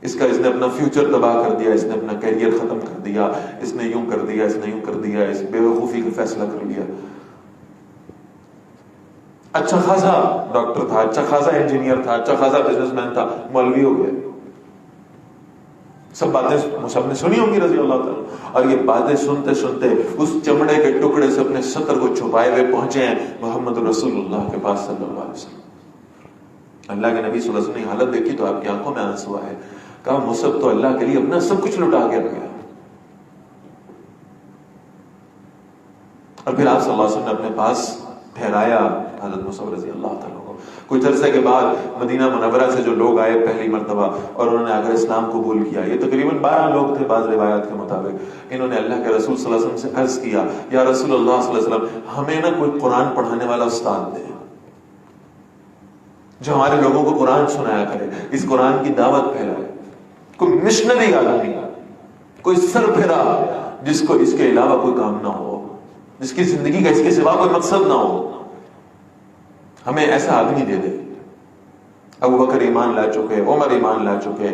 اس نے اپنا فیوچر تباہ کر دیا، اس نے اپنا کیریئر ختم کر دیا، اس نے یوں کر دیا، اس نے یوں کر دیا، اس بے وقوفی کا فیصلہ کر لیا. اچھا خاصا ڈاکٹر تھا، اچھا خاصا انجینئر تھا، اچھا خاصا بزنس مین تھا، مولوی ہو گئے. سب باتیں سب نے سنی ہوں گی رضی اللہ تعالیٰ. اور یہ باتیں سنتے سنتے اس چمڑے کے ٹکڑے سے اپنے سطر کو چھپائے ہوئے پہنچے ہیں محمد رسول اللہ کے پاس صلی اللہ علیہ وسلم. اللہ کے نبی صلی اللہ علیہ وسلم نے حالت دیکھی تو آپ کی آنکھوں میں آنسو آئے. کہا مصعب تو اللہ کے لیے اپنا سب کچھ لٹا کے رکھ گیا. اور پھر آپ صلی اللہ علیہ وسلم نے اپنے پاس ٹھہرایا حضرت مصعب رضی اللہ تعالیٰ کو. کچھ عرصے کے بعد مدینہ منورہ سے جو لوگ آئے پہلی مرتبہ اور انہوں نے اگر اسلام قبول کیا، یہ تقریباً 12 لوگ تھے بعض روایات کے مطابق. انہوں نے اللہ کے رسول صلی اللہ علیہ وسلم سے عرض کیا یا رسول اللہ صلی اللہ علیہ وسلم ہمیں نا کوئی قرآن پڑھانے والا استاد دے جو ہمارے لوگوں کو قرآن سنایا کرے، اس قرآن کی دعوت پھیلائے. کوئی مشنری آدمی، کوئی سر پھرا جس کو اس کے علاوہ کوئی کام نہ ہو، جس کی زندگی کا اس کے سوا کوئی مقصد نہ ہو، ہمیں ایسا آدمی دے دے. ابو بکر ایمان لا چکے، عمر ایمان لا چکے،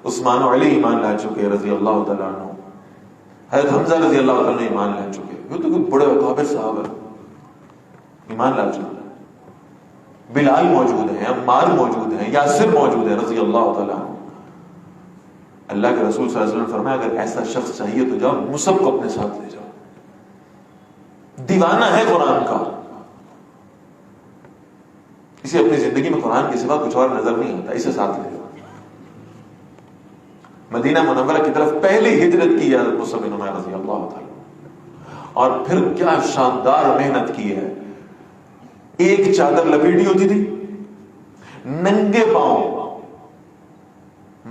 عثمان و علی ایمان لا چکے رضی اللہ تعالیٰ عنہ، حضرت حمزہ رضی اللہ تعالیٰ عنہ ایمان لا چکے. یہ تو کوئی بڑے اکابر صاحب ایمان لا چکے. بلال موجود ہیں، عمار موجود ہیں، یاسر موجود ہیں رضی اللہ تعالیٰ عنہ. اللہ کے رسول صلی اللہ علیہ وسلم فرمایا اگر ایسا شخص چاہیے تو جاؤ مصعب کو اپنے ساتھ لے جاؤ، دیوانہ ہے قرآن کا، اسے اپنی زندگی میں قرآن کے سوا کچھ اور نظر نہیں آتا، اسے ساتھ لے جاؤ. مدینہ منورہ کی طرف پہلی ہجرت کی حضرت مصعب بن عمیر رضی اللہ تعالیٰ. اور پھر کیا شاندار محنت کی ہے. ایک چادر لپیٹی ہوتی تھی، ننگے پاؤں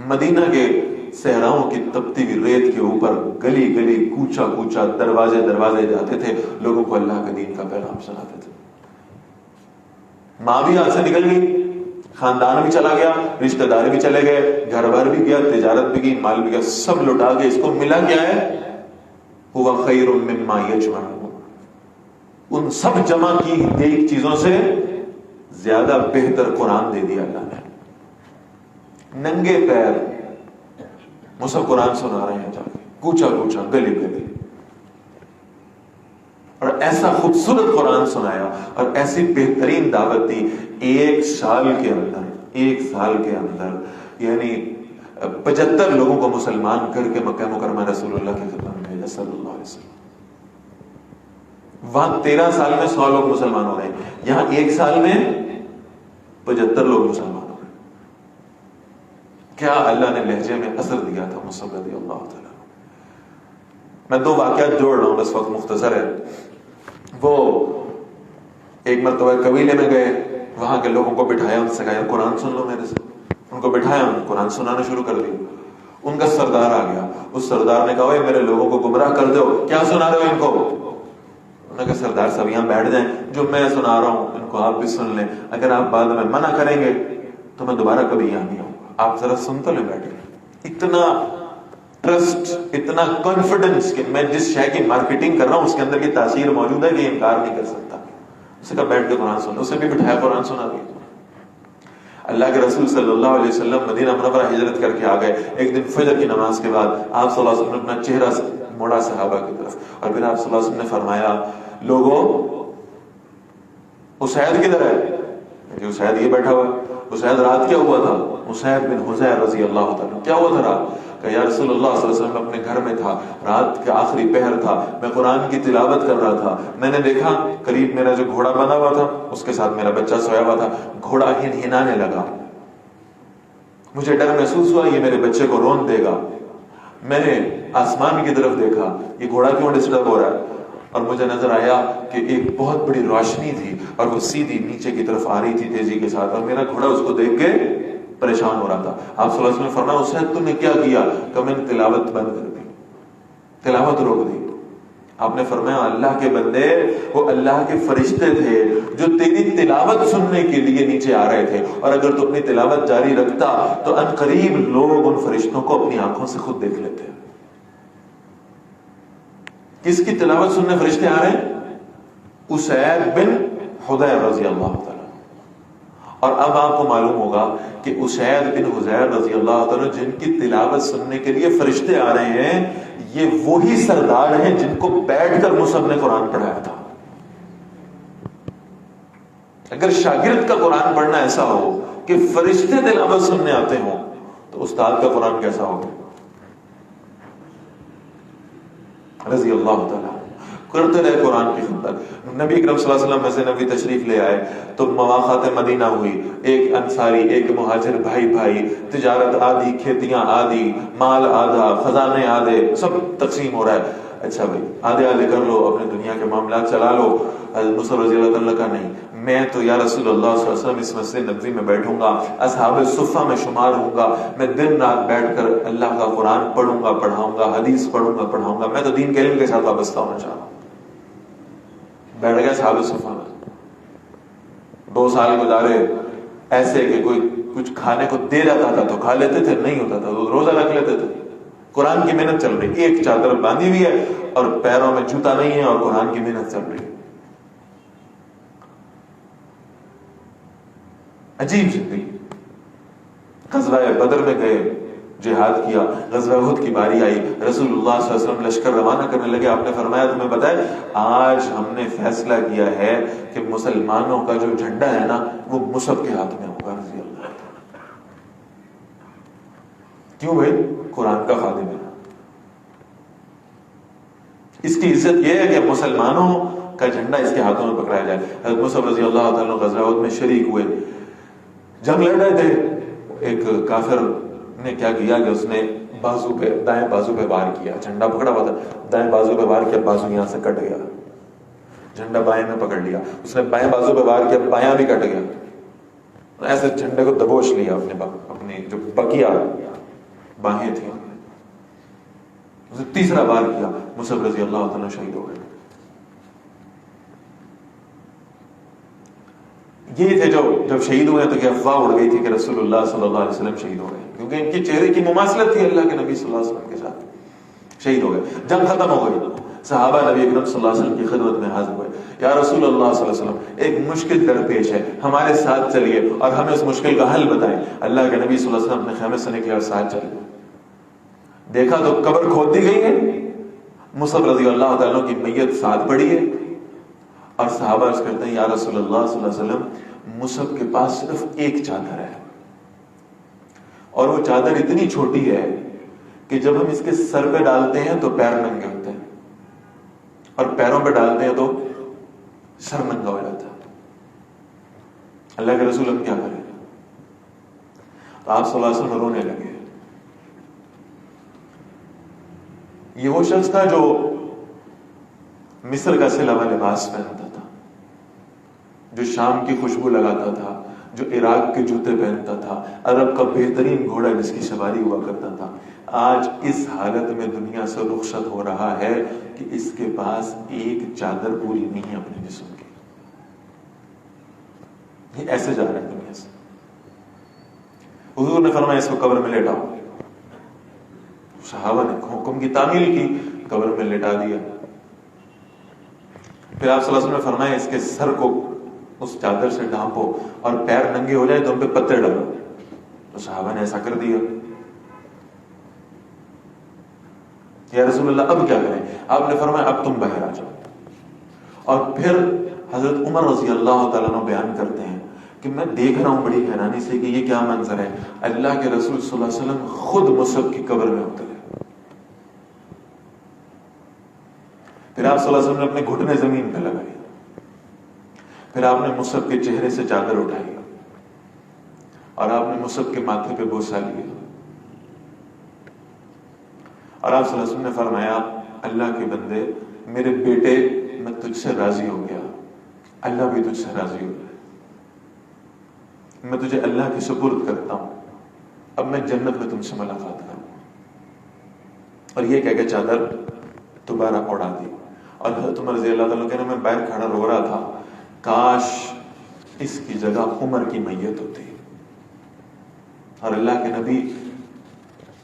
مدینہ کے صحراؤں کی تپتی ہوئی ریت کے اوپر گلی گلی کوچا کوچا دروازے دروازے جاتے تھے، لوگوں کو اللہ کے دین کا پیغام سناتے تھے. ماں بھی ہاتھ سے نکل گئی، خاندان بھی چلا گیا، رشتہ دار بھی چلے گئے، گھر بار بھی گیا، تجارت بھی گئی، مال بھی گیا، سب لٹا کے اس کو ملا کیا ہے؟ ہوا خیر مما یجمعون. ان سب جمع کی گئی چیزوں سے زیادہ بہتر قرآن دے دیا اللہ نے. ننگے پیر مصعب قرآن سنا رہے ہیں جا کے کوچا کوچا گلی گلی، اور ایسا خوبصورت قرآن سنایا اور ایسی بہترین دعوت دی. ایک سال کے اندر یعنی 75 لوگوں کو مسلمان کر کے مکہ مکرمہ رسول اللہ کی خدمت میں بھیجا صلی اللہ علیہ وسلم. وہاں 13 سال میں 100 لوگ مسلمان ہو رہے ہیں, یہاں 1 سال میں 75 لوگ مسلمان ہو رہے ہیں. کیا اللہ نے لہجے میں اثر دیا تھا مصعب رضی اللہ تعالیٰ. میں 2 واقعات جوڑ رہا ہوں, بس وقت مختصر ہے. وہ ایک مرتبہ قبیلے میں گئے, وہاں کے لوگوں کو بٹھایا, ان سے کہا قرآن سن لو میرے سے. ان کو بٹھایا, قرآن سنانا شروع کر دیا. ان کا سردار آ گیا, اس سردار نے کہا میرے لوگوں کو گمراہ کر دو, کیا سنا رہے ہو ان کو. انہوں نے کہا سردار صاحب یہاں بیٹھ جائیں, جو میں سنا رہا ہوں ان کو آپ بھی سن لیں, اگر آپ بعد میں منع کریں گے تو میں دوبارہ کبھی یہاں نہیں آؤں گا, آپ ذرا سن تو لیں بیٹھ کے. اتنا ٹرسٹ, اتنا کانفیڈنس کہ میں جس شے کی مارکیٹنگ کر رہا ہوں اس کے اندر کی تاثیر موجود ہے کہ انکار نہیں کر سکتا. اسے کہا بیٹھ کے قرآن سن. اسے بھی بٹھایا, قرآن سنا دیا. اللہ کے رسول صلی اللہ علیہ وسلم مدینہ منورہ ہجرت کر کے آ گئے. ایک دن فجر کی نماز کے بعد آپ صلی اللہ علیہ وسلم نے اپنا چہرہ موڑا صحابہ کی طرف, اور پھر آپ صلی اللہ علیہ وسلم نے فرمایا لوگو اسید کدھر ہے. اسید یہ بیٹھا ہوا. اسید رات کیا ہوا تھا. اسید بن حذیر رضی اللہ تعالیٰ, کیا ہوا تھا رات. کہ یا رسول اللہ صلی اللہ علیہ وسلم اپنے گھر میں تھا, رات کا آخری پہر تھا, میں قرآن کی تلاوت کر رہا تھا, میں نے دیکھا قریب میرا جو گھوڑا بنا ہوا تھا اس کے ساتھ میرا بچہ سویا ہوا تھا, گھوڑا ہنہنانے لگا, مجھے ڈر محسوس ہوا یہ میرے بچے کو رون دے گا. میں نے آسمان کی طرف دیکھا, یہ گھوڑا کیوں ڈسٹرب ہو رہا ہے, اور مجھے نظر آیا کہ ایک بہت بڑی روشنی تھی اور وہ سیدھی نیچے کی طرف آ رہی تھی تیزی کے ساتھ, اور میرا گھوڑا اس کو دیکھ کے پریشان ہو رہا تھا. آپ صلی اللہ علیہ وسلم نے فرمایا اسید تم نے کیا کیا. کہ میں نے تلاوت بند کر دی, تلاوت روک دی. آپ نے فرمایا اللہ کے بندے, وہ اللہ کے فرشتے تھے جو تیری تلاوت سننے کے لیے نیچے آ رہے تھے, اور اگر تو اپنی تلاوت جاری رکھتا تو ان قریب لوگ ان فرشتوں کو اپنی آنکھوں سے خود دیکھ لیتے. کس کی تلاوت سننے فرشتے آ رہے ہیں؟ اسید بن حذیر رضی اللہ تعالیٰ. اور اب آپ کو معلوم ہوگا کہ اسید بن حذیر رضی اللہ تعالیٰ جن کی تلاوت سننے کے لیے فرشتے آ رہے ہیں, یہ وہی سردار ہیں جن کو بیٹھ کر مصعب نے قرآن پڑھایا تھا. اگر شاگرد کا قرآن پڑھنا ایسا ہو کہ فرشتے تلاوت سننے آتے ہوں تو استاد کا قرآن کیسا ہوگا. رضی اللہ تعالیٰ کرتے رہے قرآن کی خدمت. نبی اکرم صلی اللہ علیہ وسلم مسجد نبوی تشریف لے آئے تو مواقعات مدینہ ہوئی, ایک انصاری ایک مہاجر, بھائی تجارت آدھی, کھیتیاں آدھی, مال آدھا, خزانے آدھے, سب تقسیم ہو رہا ہے. اچھا بھائی آدھے آدھے کر لو, اپنے دنیا کے معاملات چلا لو. مصعب رضی اللہ تعالیٰ کا نہیں, میں تو یا رسول اللہ صلی اللہ علیہ وسلم اس مسجد نبوی میں بیٹھوں گا, اصحاب الصفہ میں شمار ہوں گا, میں دن رات بیٹھ کر اللہ کا قرآن پڑھوں گا, پڑھاؤں گا, حدیث پڑھوں گا, پڑھاؤں گا. میں تو دین کے علم کے ساتھ وابستہ ہونا چاہتا ہوں. بیٹھ گیا اصحاب الصفہ میں, 2 سال گزارے ایسے کہ کوئی کچھ کھانے کو دے جاتا تھا تو کھا لیتے تھے, نہیں ہوتا تھا تو روزہ رکھ لیتے تھے. قرآن کی محنت چل رہی, ایک چادر باندھی ہوئی ہے اور پیروں میں جوتا نہیں ہے, اور قرآن کی محنت چل رہی. عجیب زندگی. غزوہ بدر میں گئے, جہاد کیا. غزوہ احد کی باری آئی, رسول اللہ صلی اللہ علیہ وسلم لشکر روانہ کرنے لگے. آپ نے فرمایا تمہیں پتہ ہے آج ہم نے فیصلہ کیا ہے کہ مسلمانوں کا جو جھنڈا ہے نا وہ مصعب کے ہاتھ میں ہوگا رضی اللہ. کیوں بھائی؟ قرآن کا خادم ہے. اس کی عزت یہ ہے کہ مسلمانوں کا جھنڈا اس کے ہاتھوں میں پکڑایا جائے. حضرت مصعب رضی اللہ تعالیٰ غزوہ احد میں شریک ہوئے, جنگ لڑ رہے تھے. ایک کافر نے کیا کیا کہ اس نے بازو پہ, دائیں بازو پہ وار کیا. جھنڈا پکڑا ہوا تھا, دائیں بازو پہ وار کیا, بازو یہاں سے کٹ گیا. جھنڈا بائیں میں پکڑ لیا. اس نے بائیں بازو پہ وار کیا, بایاں بھی کٹ گیا. ایسے جھنڈے کو دبوچ لیا اپنے جو بقیہ باہیں تھیں. اسے تیسرا وار کیا, مصعب رضی اللہ تعالیٰ شہید ہو گئے. یہ تھے جو جب شہید ہوئے تو یہ افواہ اڑ گئی تھی کہ رسول اللہ صلی اللہ علیہ وسلم شہید ہو گئے, کیونکہ ان کے چہرے کی مماثلت تھی اللہ کے نبی صلی اللہ علیہ وسلم کے ساتھ. شہید ہو گئے, جنگ ختم ہو گئی. صحابہ نبی اکرم صلی اللہ علیہ وسلم کی خدمت میں حاضر ہوئے. یا رسول اللہ صلی اللہ علیہ وسلم ایک مشکل درپیش ہے, ہمارے ساتھ چلیے اور ہمیں اس مشکل کا حل بتائیں. اللہ کے نبی صلی اللہ علیہ وسلم اپنے خیمے سے نکلے اور ساتھ چلے. دیکھا تو قبر کھود دی گئی ہے, مصعب رضی اللہ تعالیٰ کی میت ساتھ پڑی ہے, اور صحابہ عرض کرتے ہیں یا رسول اللہ صلی اللہ علیہ وسلم مصعب کے پاس صرف ایک چادر ہے. اور وہ چادر اتنی چھوٹی ہے کہ جب ہم اس کے سر پہ ڈالتے ہیں تو پیر ننگے ہوتے ہیں، اور پیروں پہ ڈالتے ہیں تو سر ننگا ہو جاتا ہے۔ اللہ کے رسول ہم کیا کریں؟ تو آپ صلی اللہ علیہ وسلم رونے لگے۔ یہ وہ شخص تھا جو مصر کا سلا ہوا لباس پہنتا تھا، جو شام کی خوشبو لگاتا تھا، جو عراق کے جوتے پہنتا تھا، عرب کا بہترین گھوڑا جس کی سواری ہوا کرتا تھا، آج اس حالت میں دنیا سے رخصت ہو رہا ہے کہ اس کے پاس ایک چادر پوری نہیں ہے اپنے جسم کی۔ یہ ایسے جا رہے ہیں دنیا سے۔ حضور نے فرمایا اس کو قبر میں لیٹاؤ، صحابہ نے حکم کی تعمیل کی، قبر میں لٹا دیا۔ پھر آپ صلی اللہ علیہ وسلم نے فرمایا اس کے سر کو اس چادر سے ڈھانپو اور پیر ننگے ہو جائے تو ان پہ پتھر ڈالو۔ تو صحابہ نے ایسا کر دیا۔ یا رسول اللہ اب کیا کریں؟ آپ نے فرمایا اب تم باہر آ جاؤ۔ اور پھر حضرت عمر رضی اللہ تعالیٰ عنہ بیان کرتے ہیں کہ میں دیکھ رہا ہوں بڑی حیرانی سے کہ یہ کیا منظر ہے، اللہ کے رسول صلی اللہ علیہ وسلم خود مصعب کی قبر میں اترے۔ پھر آپ صلی اللہ علیہ وسلم نے اپنے گھٹنے زمین پہ لگائے، پھر آپ نے مصعب کے چہرے سے چادر اٹھائی اور آپ نے مصعب کے ماتھے پہ بوسہ لیا، اور آپ صلی اللہ علیہ وسلم نے فرمایا اللہ کے بندے میرے بیٹے میں تجھ سے راضی ہو گیا، اللہ بھی تجھ سے راضی ہو گیا، میں تجھے اللہ کے سپرد کرتا ہوں، اب میں جنت میں تم سے ملاقات کروں۔ اور یہ کہہ کے چادر دوبارہ اڑا دی۔ اور حضرت عمر رضی اللہ تعالیٰ کہنے میں باہر کھڑا رو رہا تھا، کاش اس کی جگہ عمر کی میت ہوتی، اور اللہ کے نبی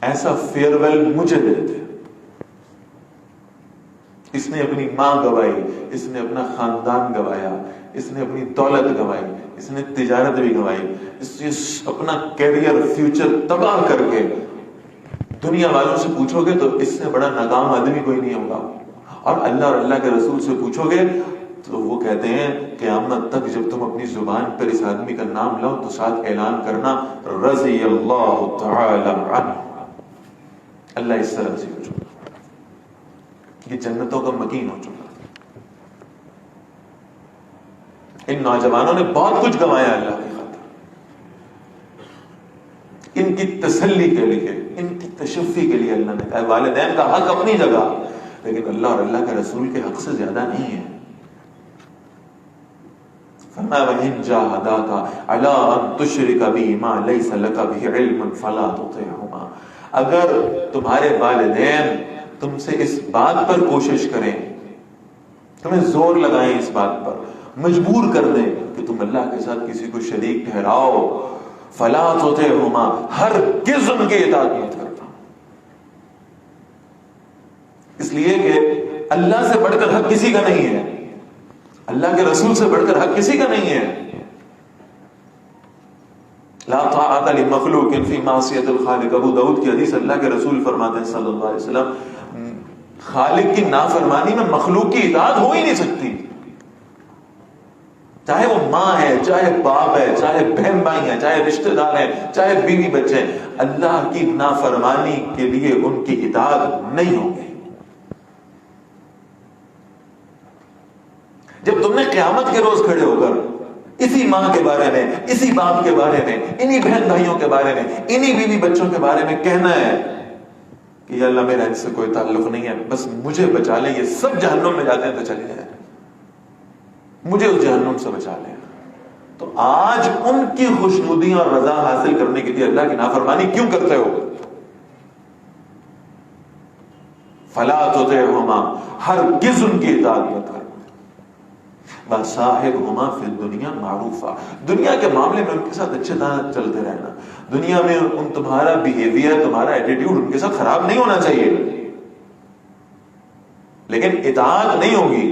ایسا فیئرویل مجھے دیتے۔ اس نے اپنی ماں گوائی، اس نے اپنا خاندان گوایا، اس نے اپنی دولت گوائی، اس نے تجارت بھی گوائی، اس نے اپنا کیریئر فیوچر تباہ کر کے، دنیا والوں سے پوچھو گے تو اس سے بڑا ناکام آدمی کوئی نہیں ہوگا، اور اللہ کے رسول سے پوچھو گے تو وہ کہتے ہیں قیامت تک جب تم اپنی زبان پر اس آدمی کا نام لاؤ تو ساتھ اعلان کرنا رضی اللہ تعالی عنہ، اللہ اس سے راضی ہو چکا، یہ جنتوں کا مکین ہو چکا۔ ان نوجوانوں نے بہت کچھ گنوایا اللہ کی خاطر، ان کی تسلی کے لیے، ان کی تشفی کے لیے اللہ نے کہا والدین کا حق اپنی جگہ، لیکن اللہ اور اللہ کے رسول کے حق سے زیادہ نہیں ہے۔ فرمایا وَإِن جَاهَدَاكَ عَلَىٰ أَن تُشْرِكَ بِي مَا لَيْسَ لَكَ بِهِ عِلْمٌ فَلَا تُطِعْهُمَا، اگر تمہارے والدین تم سے اس بات پر کوشش کریں، تمہیں زور لگائیں اس بات پر، مجبور کر دیں کہ تم اللہ کے ساتھ کسی کو شریک ٹھہراؤ، فَلَا تُطِعْهُمَا، ہرگز ان کی اطاعت مت کرنا، اس لیے کہ اللہ سے بڑھ کر حق کسی کا نہیں ہے، اللہ کے رسول سے بڑھ کر حق کسی کا نہیں ہے۔ لا طاعت لمخلوق فی معصیت الخالق، ابو داؤد کی حدیث، اللہ کے رسول فرماتے ہیں صلی اللہ علیہ وسلم خالق کی نافرمانی میں مخلوق کی اطاعت ہو ہی نہیں سکتی، چاہے وہ ماں ہے، چاہے باپ ہے، چاہے بہن بھائی ہیں، چاہے رشتہ دار ہیں، چاہے بیوی بچے ہیں، اللہ کی نافرمانی کے لیے ان کی اطاعت نہیں ہوگی۔ جب تم نے قیامت کے روز کھڑے ہو کر اسی ماں کے بارے میں، اسی باپ کے بارے میں، انہی بہن بھائیوں کے بارے میں، انہی بیوی بچوں کے بارے میں کہنا ہے کہ یا اللہ میرا ان سے کوئی تعلق نہیں ہے، بس مجھے بچا لیں، یہ سب جہنم میں جاتے ہیں تو چلے جائیں، مجھے اس جہنم سے بچا لیں، تو آج ان کی خوشنودی اور رضا حاصل کرنے کے لیے اللہ کی نافرمانی کیوں کرتے ہو؟ فلا تطعهما، ہرگز ان کی اطاعت مت کرو، وصاحبهما فی الدنیا معروفا، دنیا کے معاملے میں ان کے ساتھ اچھے طرح چلتے رہنا، دنیا میں ان تمہارا بیہیویئر، تمہارا ایٹیٹیوڈ ان کے ساتھ خراب نہیں ہونا چاہیے، لیکن اطاعت نہیں ہوگی،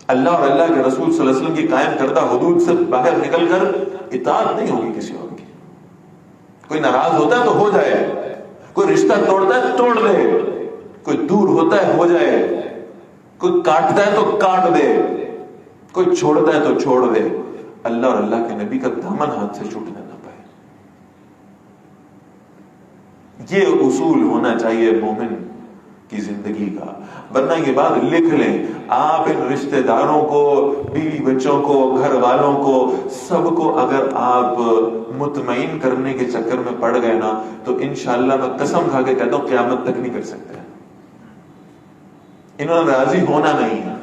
اللہ اور اللہ کے رسول صلی اللہ علیہ وسلم کی قائم کردہ حدود سے باہر نکل کر اطاعت نہیں ہوگی کسی اور کی۔ کوئی ناراض ہوتا ہے تو ہو جائے، کوئی رشتہ توڑتا ہے توڑ دے، کوئی دور ہوتا ہے ہو جائے، کوئی کاٹتا ہے تو کاٹ دے، کوئی چھوڑتا ہے تو چھوڑ دے، اللہ اور اللہ کے نبی کا دامن ہاتھ سے چھوٹنے نہ پائے۔ یہ اصول ہونا چاہیے مومن کی زندگی کا، ورنہ یہ بات لکھ لیں آپ ان رشتہ داروں کو، بیوی بچوں کو، گھر والوں کو، سب کو اگر آپ مطمئن کرنے کے چکر میں پڑ گئے نا تو انشاءاللہ میں قسم کھا کے کہتا ہوں قیامت تک نہیں کر سکتے. انہوں نے راضی ہونا نہیں ہے،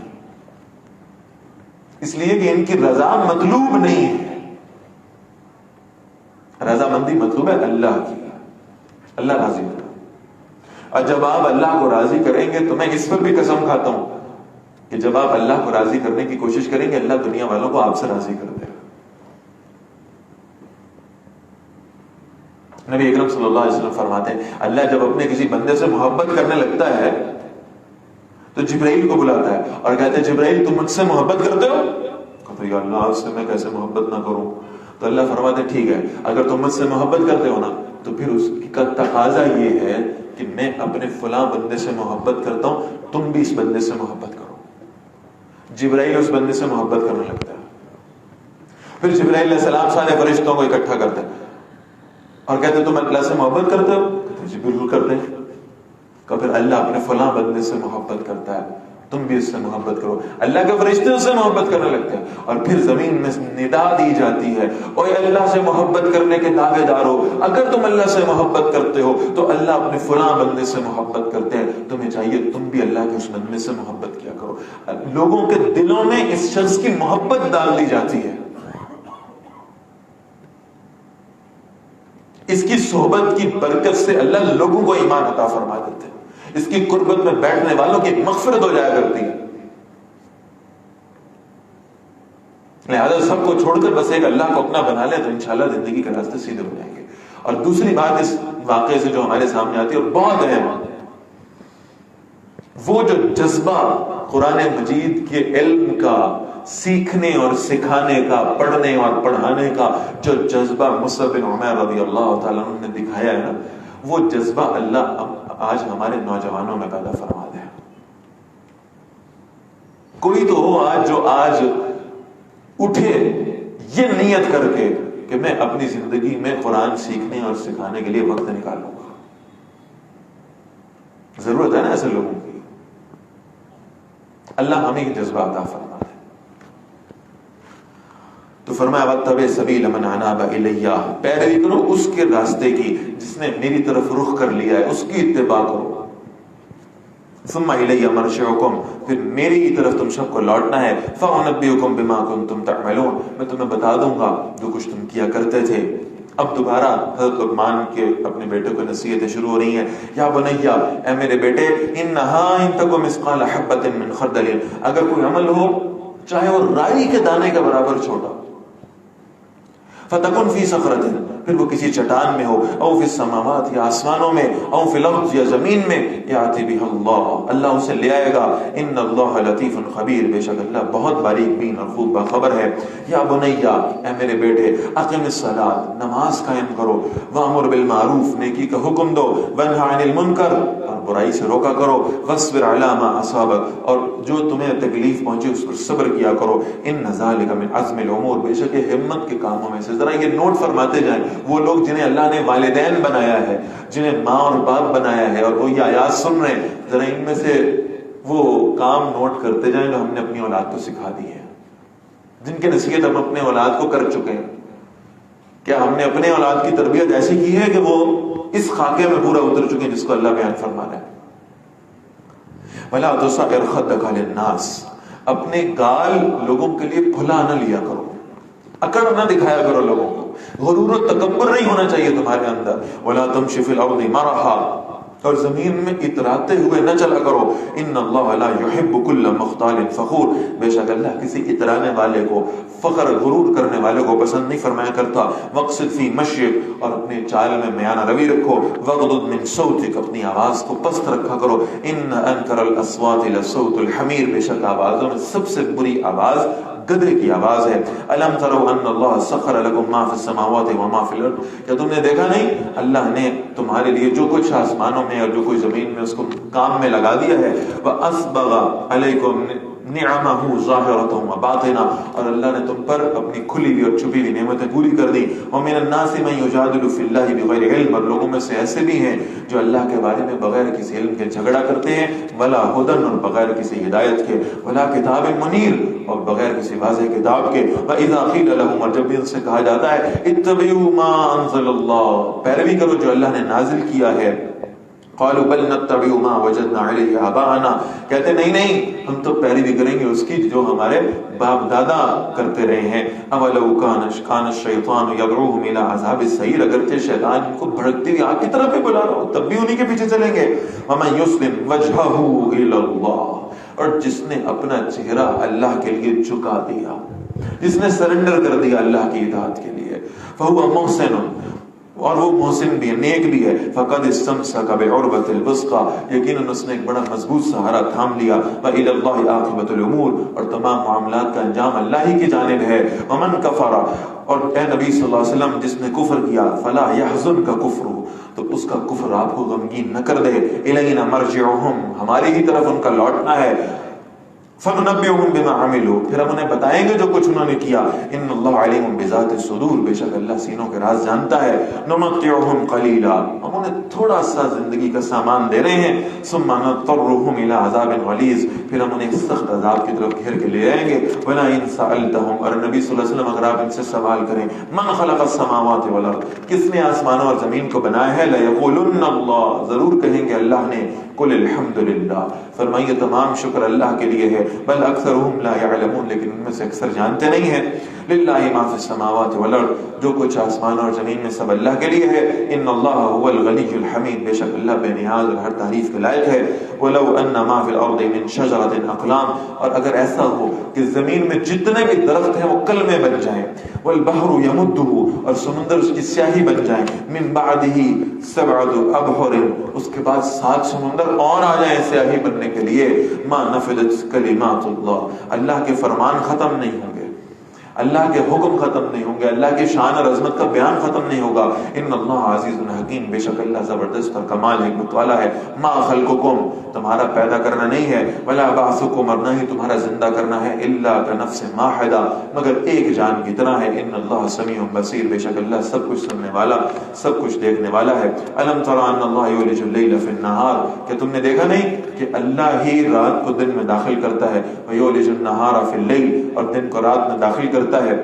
اس لیے کہ ان کی رضا مطلوب نہیں ہے. رضامندی مطلوب ہے اللہ کی، اللہ راضی ہوگا. اور جب آپ اللہ کو راضی کریں گے تو میں اس پر بھی قسم کھاتا ہوں کہ جب آپ اللہ کو راضی کرنے کی کوشش کریں گے اللہ دنیا والوں کو آپ سے راضی کر دے گا. نبی اکرم صلی اللہ علیہ وسلم فرماتے ہیں اللہ جب اپنے کسی بندے سے محبت کرنے لگتا ہے تو جبرائیل کو بلاتا ہے اور کہتے ہیں جبرائیل تم مجھ سے محبت کرتے ہو؟ کہتے یا اللہ آپ سے میں کیسے محبت نہ کروں. تو اللہ فرماتے ہیں ٹھیک ہے اگر تم مجھ سے محبت کرتے ہو نا تو پھر اس کا تقاضا یہ ہے کہ میں اپنے فلاں بندے سے محبت کرتا ہوں، تم بھی اس بندے سے محبت کرو. جبرائیل اس بندے سے محبت کرنے لگتا ہے. پھر جبرائیل علیہ السلام سارے فرشتوں کو اکٹھا کرتے ہیں اور کہتے ہیں تم اللہ سے محبت کرتے ہو؟ کہتے ہیں جی بالکل کرتے ہیں. کہ پھر اللہ اپنے فلاں بندے سے محبت کرتا ہے، تم بھی اس سے محبت کرو. اللہ کے فرشتے اس سے محبت کرنے لگتے ہیں اور پھر زمین میں ندا دی جاتی ہے اوے اللہ سے محبت کرنے کے دعوے دار ہو، اگر تم اللہ سے محبت کرتے ہو تو اللہ اپنے فلاں بندے سے محبت کرتے ہیں، تمہیں چاہیے تم بھی اللہ کے اس بندے سے محبت کیا کرو. لوگوں کے دلوں میں اس شخص کی محبت ڈال دی جاتی ہے، اس کی صحبت کی برکت سے اللہ لوگوں کو ایمان عطا فرما دیتے ہیں. اس کی قربت میں بیٹھنے والوں کی مغفرت ہو جایا کرتی ہے. لہذا سب کو چھوڑ کر بس ایک اللہ کو اپنا بنا لے تو انشاءاللہ زندگی کے راستے سیدھے ہو جائیں گے. اور دوسری بات اس واقعے سے جو ہمارے سامنے آتی ہے اور بہت اہم ہے، وہ جو جذبہ قرآن مجید کے علم کا سیکھنے اور سکھانے کا، پڑھنے اور پڑھانے کا جو جذبہ مصعب بن عمیر رضی اللہ تعالیٰ عنہ نے دکھایا ہے نا، وہ جذبہ اللہ آج ہمارے نوجوانوں میں پیدا فرما دے. کوئی تو ہو آج جو آج اٹھے یہ نیت کر کے کہ میں اپنی زندگی میں قرآن سیکھنے اور سکھانے کے لیے وقت نکالوں گا. ضرورت ہے نا ایسے لوگوں کی. اللہ ہمیں جذبہ عطا فرما دے. تو فرمایا وَاتَّبِعْ سَبِيلَ مَنْ أَنَابَ إِلَيَّ، پیروی کرو اس کے راستے کی جس نے میری طرف رخ کر لیا ہے، اس کی اتباع کرو. ثُمَّ إِلَيَّ مَرْجِعُكُمْ، پھر میری طرف تم سب کو لوٹنا ہے. فَأُنَبِّئُكُمْ بِمَا كُنتُمْ تَعْمَلُونَ، میں تمہیں بتا دوں گا جو کچھ تم کیا کرتے تھے. اب دوبارہ حضرت لقمان کے اپنے بیٹے کو نصیحتیں شروع ہو رہی ہیں. یا بنیا، اے میرے بیٹے، انہا ان تک مثقال حبۃ من خردل، اگر کوئی عمل ہو چاہے وہ رائی کے دانے کے برابر چھوٹا، فتکن فی صخرۃ، پھر وہ کسی چٹان میں ہو، او فی السماوات، یا آسمانوں میں، او فی الارض، یا زمین میں، یاتی بہ اللہ، اللہ اسے لے آئے گا. ان اللہ لطیف خبیر، بے شک اللہ بہت باریک بین اور خوب باخبر ہے. یا بنیا، اے میرے بیٹے، اقم الصلاۃ، نماز قائم کرو، وامر بالمعروف، نیکی کا حکم دو، ونہی عن المنکر، اور برائی سے روکا کرو، واصبر علی ما اصابک، اور جو تمہیں تکلیف پہنچے اس پر صبر کیا کرو. ان ذالک من عزم الامور، بے شک یہ ہمت کے کاموں میں سے. ذرا یہ نوٹ فرماتے جائیں، وہ لوگ جنہیں اللہ نے والدین بنایا ہے، جنہیں ماں اور باپ بنایا ہے، اور وہ یہ آیات سن رہے ہیں، ذرا ان میں سے وہ کام نوٹ کرتے جائیں جو ہم نے اپنی اولاد کو سکھا دی ہے، جن کی نصیحت ہم اپنے اولاد کو کر چکے ہیں. کیا ہم نے اپنے اولاد کی تربیت ایسی کی ہے کہ وہ اس خاکے میں پورا اتر چکے ہیں جس کو اللہ بیان فرما رہا ہے؟ وَلَا تُصَعِّرْ خَدَّكَ لِلنَّاسِ، اپنے گال لوگوں کے لیے پھلا نہ لیا کرو، اکڑ نہ دکھایا کرو لوگوں کو، غرور و تکبر نہیں ہونا چاہیے تمہارے اندر. وَلَا تَمْشِ فِي الْأَرْضِ مَرَحًا، اور زمین میں اتراتے ہوئے نہ چلا کرو. ان اللہ لا يحب كل مختال فخور، بے شک اللہ کسی اترانے والے کو، فخر غرور کرنے والے کو پسند نہیں فرمایا کرتا. وَاقْصِدْ فِي مَشْيِكَ، اور اپنے چال میں میانہ روی رکھو. وَاغْضُضْ مِنْ صَوْتِكَ، اپنی آواز کو پست رکھا کرو. ان انکر الاصوات لصوت الحمیر، بے شک آوازوں میں سب سے بری آواز گدھے کی آواز ہے. الم تروا ان اللہ سخر لكم ما في السماوات وما في الارض، کیا تم نے دیکھا نہیں اللہ نے تمہارے لیے جو کچھ آسمانوں میں اور جو کچھ زمین میں اس کو کام میں لگا دیا ہے. واسبغ علیکم نعمہ ظاہرۃ و باطنہ، اور اللہ نے تم پر اپنی کھلی ہوئی اور چھپی ہوئی نعمتیں پوری کر دی. ومن الناس من یجادل فی اللہ بغیر علم، اور لوگوں میں سے ایسے بھی ہیں جو اللہ کے بارے میں بغیر کسی علم کے جھگڑا کرتے ہیں. ولا ہدن، اور بغیر کسی ہدایت کے. ولا کتاب منیر، اور بغیر کسی واضح کتاب کے. وَإِذَا قِيلَ لَهُمْ، اور جب بھی ان سے کہا جاتا ہے اتبعوا ما انزل اللہ، پیروی کرو جو اللہ نے نازل کیا ہے. قالوا بل نتبع ما وجدنا علیہ آباءنا، کہتے نہیں ہم تو پیروی کریں گے اس کی جو ہمارے باپ دادا کرتے رہے ہیں. اولو کان الشیطان یدعوہم الی عذاب السعیر، اگرچہ شیطان ان کو بھڑکتی ہوئی آگ کی طرف بھی بلا رہا ہو تب بھی انہی کے پیچھے چلیں گے. ومن یسلم وجہہ الی اللہ، اور جس نے اپنا چہرہ اللہ کے لیے جھکا دیا، جس نے سرنڈر کر دیا اللہ کی اطاعت کے لیے، فہو محسن، اور وہ محسن بھی ہے، نیک بھی ہے. فقد استمسک بعروۃ الوثقی، یقیناً اس نے ایک بڑا مضبوط سہارا تھام لیا. وإلی اللہ عاقبۃ الامور، اور تمام معاملات کا انجام اللہ ہی کی جانب ہے. ومن کفر، اور اے نبی صلی اللہ علیہ وسلم جس نے کفر کیا، فلا يحزنک کفرہ، تو اس کا کفر آپ کو غمگین نہ کر دے. الینا مرجعہم، ہماری ہی طرف ان کا لوٹنا ہے. فَنُنَبِّئُهُم بِمَا عَمِلُوا، پھر ہم انہیں بتائیں گے جو کچھ انہوں نے کیا. ان اللہ علیم بذات الصدور، بے شک اللہ سینوں کے راز جانتا ہے. نُمَتِّعُهُم قَلِيلًا، ہم انہیں تھوڑا سا زندگی کا سامان دے رہے ہیں. ثُمَّ نَضْطَرُّهُم إِلَىٰ عَذَابٍ غَلِيظٍ، پھر ہم انہیں سخت عذاب کی طرف گھیر کے لے آئیں گے. وَلَئِن سَأَلْتَهُمْ، اور نبی صلی اللہ علیہ وسلم اگر آپ ان سے سوال کریں مَنْ خَلَقَ السَّمَاوَاتِ وَالْأَرْضَ، کس نے آسمانوں اور زمین کو بنایا ہے، لَيَقُولُنَّ اللَّهُ، ضرور کہیں گے اللہ نے. قُلِ الْحَمْدُ لِلَّهِ، فرمائیے تمام شکر اللہ کے لیے ہے. بل اکثرهم لا يعلمون، لیکن ان میں سے اکثر جانتے نہیں ہیں. للہ ما فی السماوات والارض، جو کچھ آسمان اور زمین میں سب اللہ کے لیے ہے. ان اللہ هو الغنی الحمید، بے شک اللہ بے نیاز اور ہر تعریف کے لائق ہے. ولو ان ما فی الارض من شجرۃ اقلام، اور اگر ایسا ہو کہ زمین میں جتنے بھی درخت ہیں وہ کلمے بن جائیں. والبحر یمدہ، اور سمندر اس کی سیاہی بن جائیں. من بعدہ سبعۃ ابحر، اس کے بعد 7 سمندر اور آ جائیں سیاہی بننے کے لیے. ما نفدت کلمات اللہ، اللہ کے فرمان ختم نہیں ہوں گے، اللہ کے حکم ختم نہیں ہوں گے، اللہ کی شان اور عظمت کا بیان ختم نہیں ہوگا. ان اللہ عزیز حکیم، بے شک اللہ زبردست اور کمال حکمت والا ہے. ما خلقکم، تمہارا پیدا کرنا نہیں ہے. ولا بعثکم، اور نہ ہی تمہارا زندہ کرنا ہے. الا کنفس واحدہ، مگر ایک جان کی طرح ہے. ان اللہ سمیع بصیر، بے شک اللہ سب کچھ سننے والا، سب کچھ دیکھنے والا ہے. الم تر ان اللہ یولج اللیل فی النہار، کہ تم نے دیکھا نہیں کہ اللہ ہی رات کو دن میں داخل کرتا ہے. ویولج النہار فی اللیل، اور دن کو رات میں داخل کرتا ہے.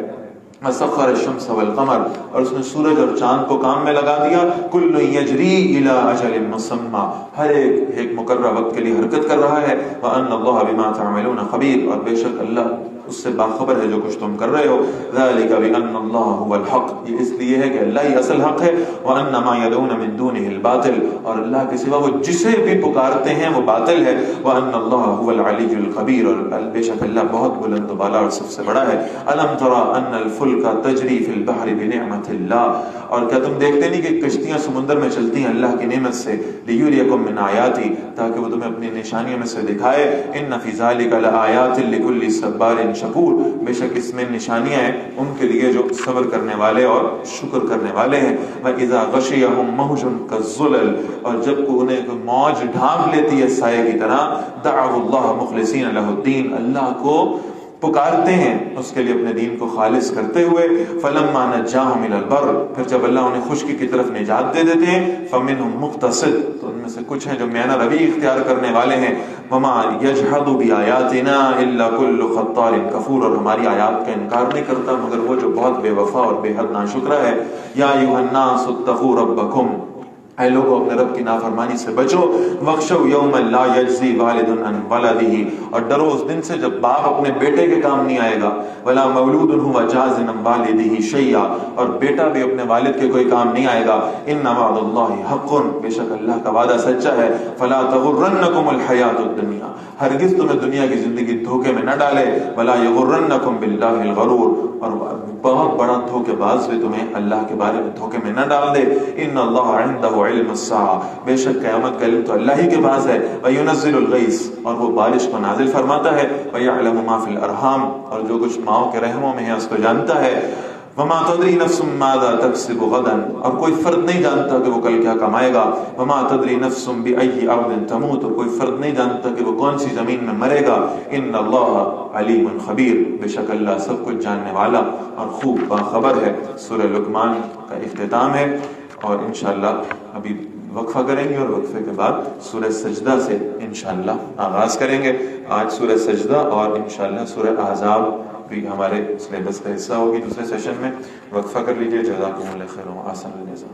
وسخر الشمس والقمر، اور اس نے سورج اور چاند کو کام میں لگا دیا. کل یجری الی اجل مسمى، ہر ایک مقررہ وقت کے لیے حرکت کر رہا ہے. وان اللہ بما تعملون خبیر، اور بے شک اللہ اس سے باخبر ہے جو کچھ تم کر رہے ہو. ذلک بان اللہ هو الحق، یہ اس لیے ہے کہ اللہ ہی اصل حق ہے. وان ما يدعون من دونه الباطل، اور اللہ کے سوا وہ جسے بھی پکارتے ہیں وہ باطل ہے. وان اللہ هو العلی الکبیر، اور بے شک اللہ بہت بلند و بالا اور سب سے بڑا ہے. الم ترى ان الفلک تجری فی البحر بنعمت اللہ، اور کیا تم دیکھتے نہیں کہ کشتیاں سمندر میں چلتی ہیں اللہ کی نعمت سے. لیریکم من آیاتی، تاکہ وہ تمہیں اپنی نشانیوں میں سے دکھائے. ان فی ذلک لآیات لکل صبار شکور، بے شک اس میں نشانیاں ہیں ان کے لیے جو صبر کرنے والے اور شکر کرنے والے ہیں. وَإِذَا غَشِيَهُمْ مَوْجٌ كَالظُّلَلِ، اور جب کو انہیں موج ڈھانپ لیتی ہے سائے کی طرح. دعوا اللہ مخلصین لہ الدین، اللہ کو پکارتے ہیں اس کے لیے اپنے دین کو خالص کرتے ہوئے. فلما نجاہم الی البر، پھر جب اللہ انہیں خشکی کی طرف نجات دے دیتے ہیں. فمنہم مقتصد، تو ان میں سے کچھ ہیں جو میانہ روی اختیار کرنے والے ہیں. وما یجحد بآیاتنا الا کل خطار کفور، اور ہماری آیات کا انکار نہیں کرتا مگر وہ جو بہت بے وفا اور بے حد ناشکرا ہے. یا ایھا الناس اتقوا ربکم، اے لوگو اپنے رب کی نافرمانی سے بچو. وَخْشَوْا يَوْمًا لَا يَجْزِي وَالِدٌ عَنْ وَلَدِهِ، اور ڈرو اس دن سے جب باپ اپنے بیٹے کے کام نہیں آئے گا. وَلَا مَوْلُودٌ هُوَ جَازٍ عَنْ وَالِدِهِ شَيْئًا، اور بیٹا بھی اپنے والد کے کوئی کام نہیں آئے گا. إِنَّ وَعْدَ اللَّهِ حَقٌّ، بے شک اللہ کا وعدہ سچا ہے. فَلَا تَغُرَّنَّكُمُ الْحَيَاةُ الدُّنْيَا، ہرگز تمہیں دنیا کی زندگی دھوکے میں نہ ڈالے. وَلَا يَغُرَّنَّكُمْ بِاللَّهِ الْغَرُورُ، اور بہت بڑا دھوکے باز بھی تمہیں اللہ کے بارے میں دھوکے میں نہ ڈال دے. إِنَّ اللَّهَ عِندَهُ علم الساعة، بے شک قیامت کا علم تو اللہ ہی کے پاس ہے. وَيُنَزِّلُ الْغَيْثَ، اور وہ بارش کو نازل فرماتا ہے. وَيَعْلَمُ مَا فِي الْأَرْحَامِ، اور جو کچھ ماؤں کے رحموں میں ہے اس کو جانتا ہے. وما تدری نفس ماذا تکسب غدا، اور کوئی فرد نہیں جانتا کہ وہ کل کیا کمائے گا. وما تدری نفس بأی ارض تموت، اور کوئی فرد نہیں جانتا کہ وہ کون سی زمین میں مرے گا. ان اللہ علیم خبیر، بے شک اللہ سب کچھ جاننے والا اور خوب باخبر ہے. سورہ لقمان کا اختتام ہے، اور انشاءاللہ ابھی وقفہ کریں گے اور وقفے کے بعد سورہ سجدہ سے انشاءاللہ آغاز کریں گے. آج سورہ سجدہ اور انشاءاللہ سورہ احزاب بھی ہمارے سلیبس کا حصہ ہوگی. دوسرے سیشن میں وقفہ کر لیجیے. جزاکم اللہ خیر و احسن الجزاء.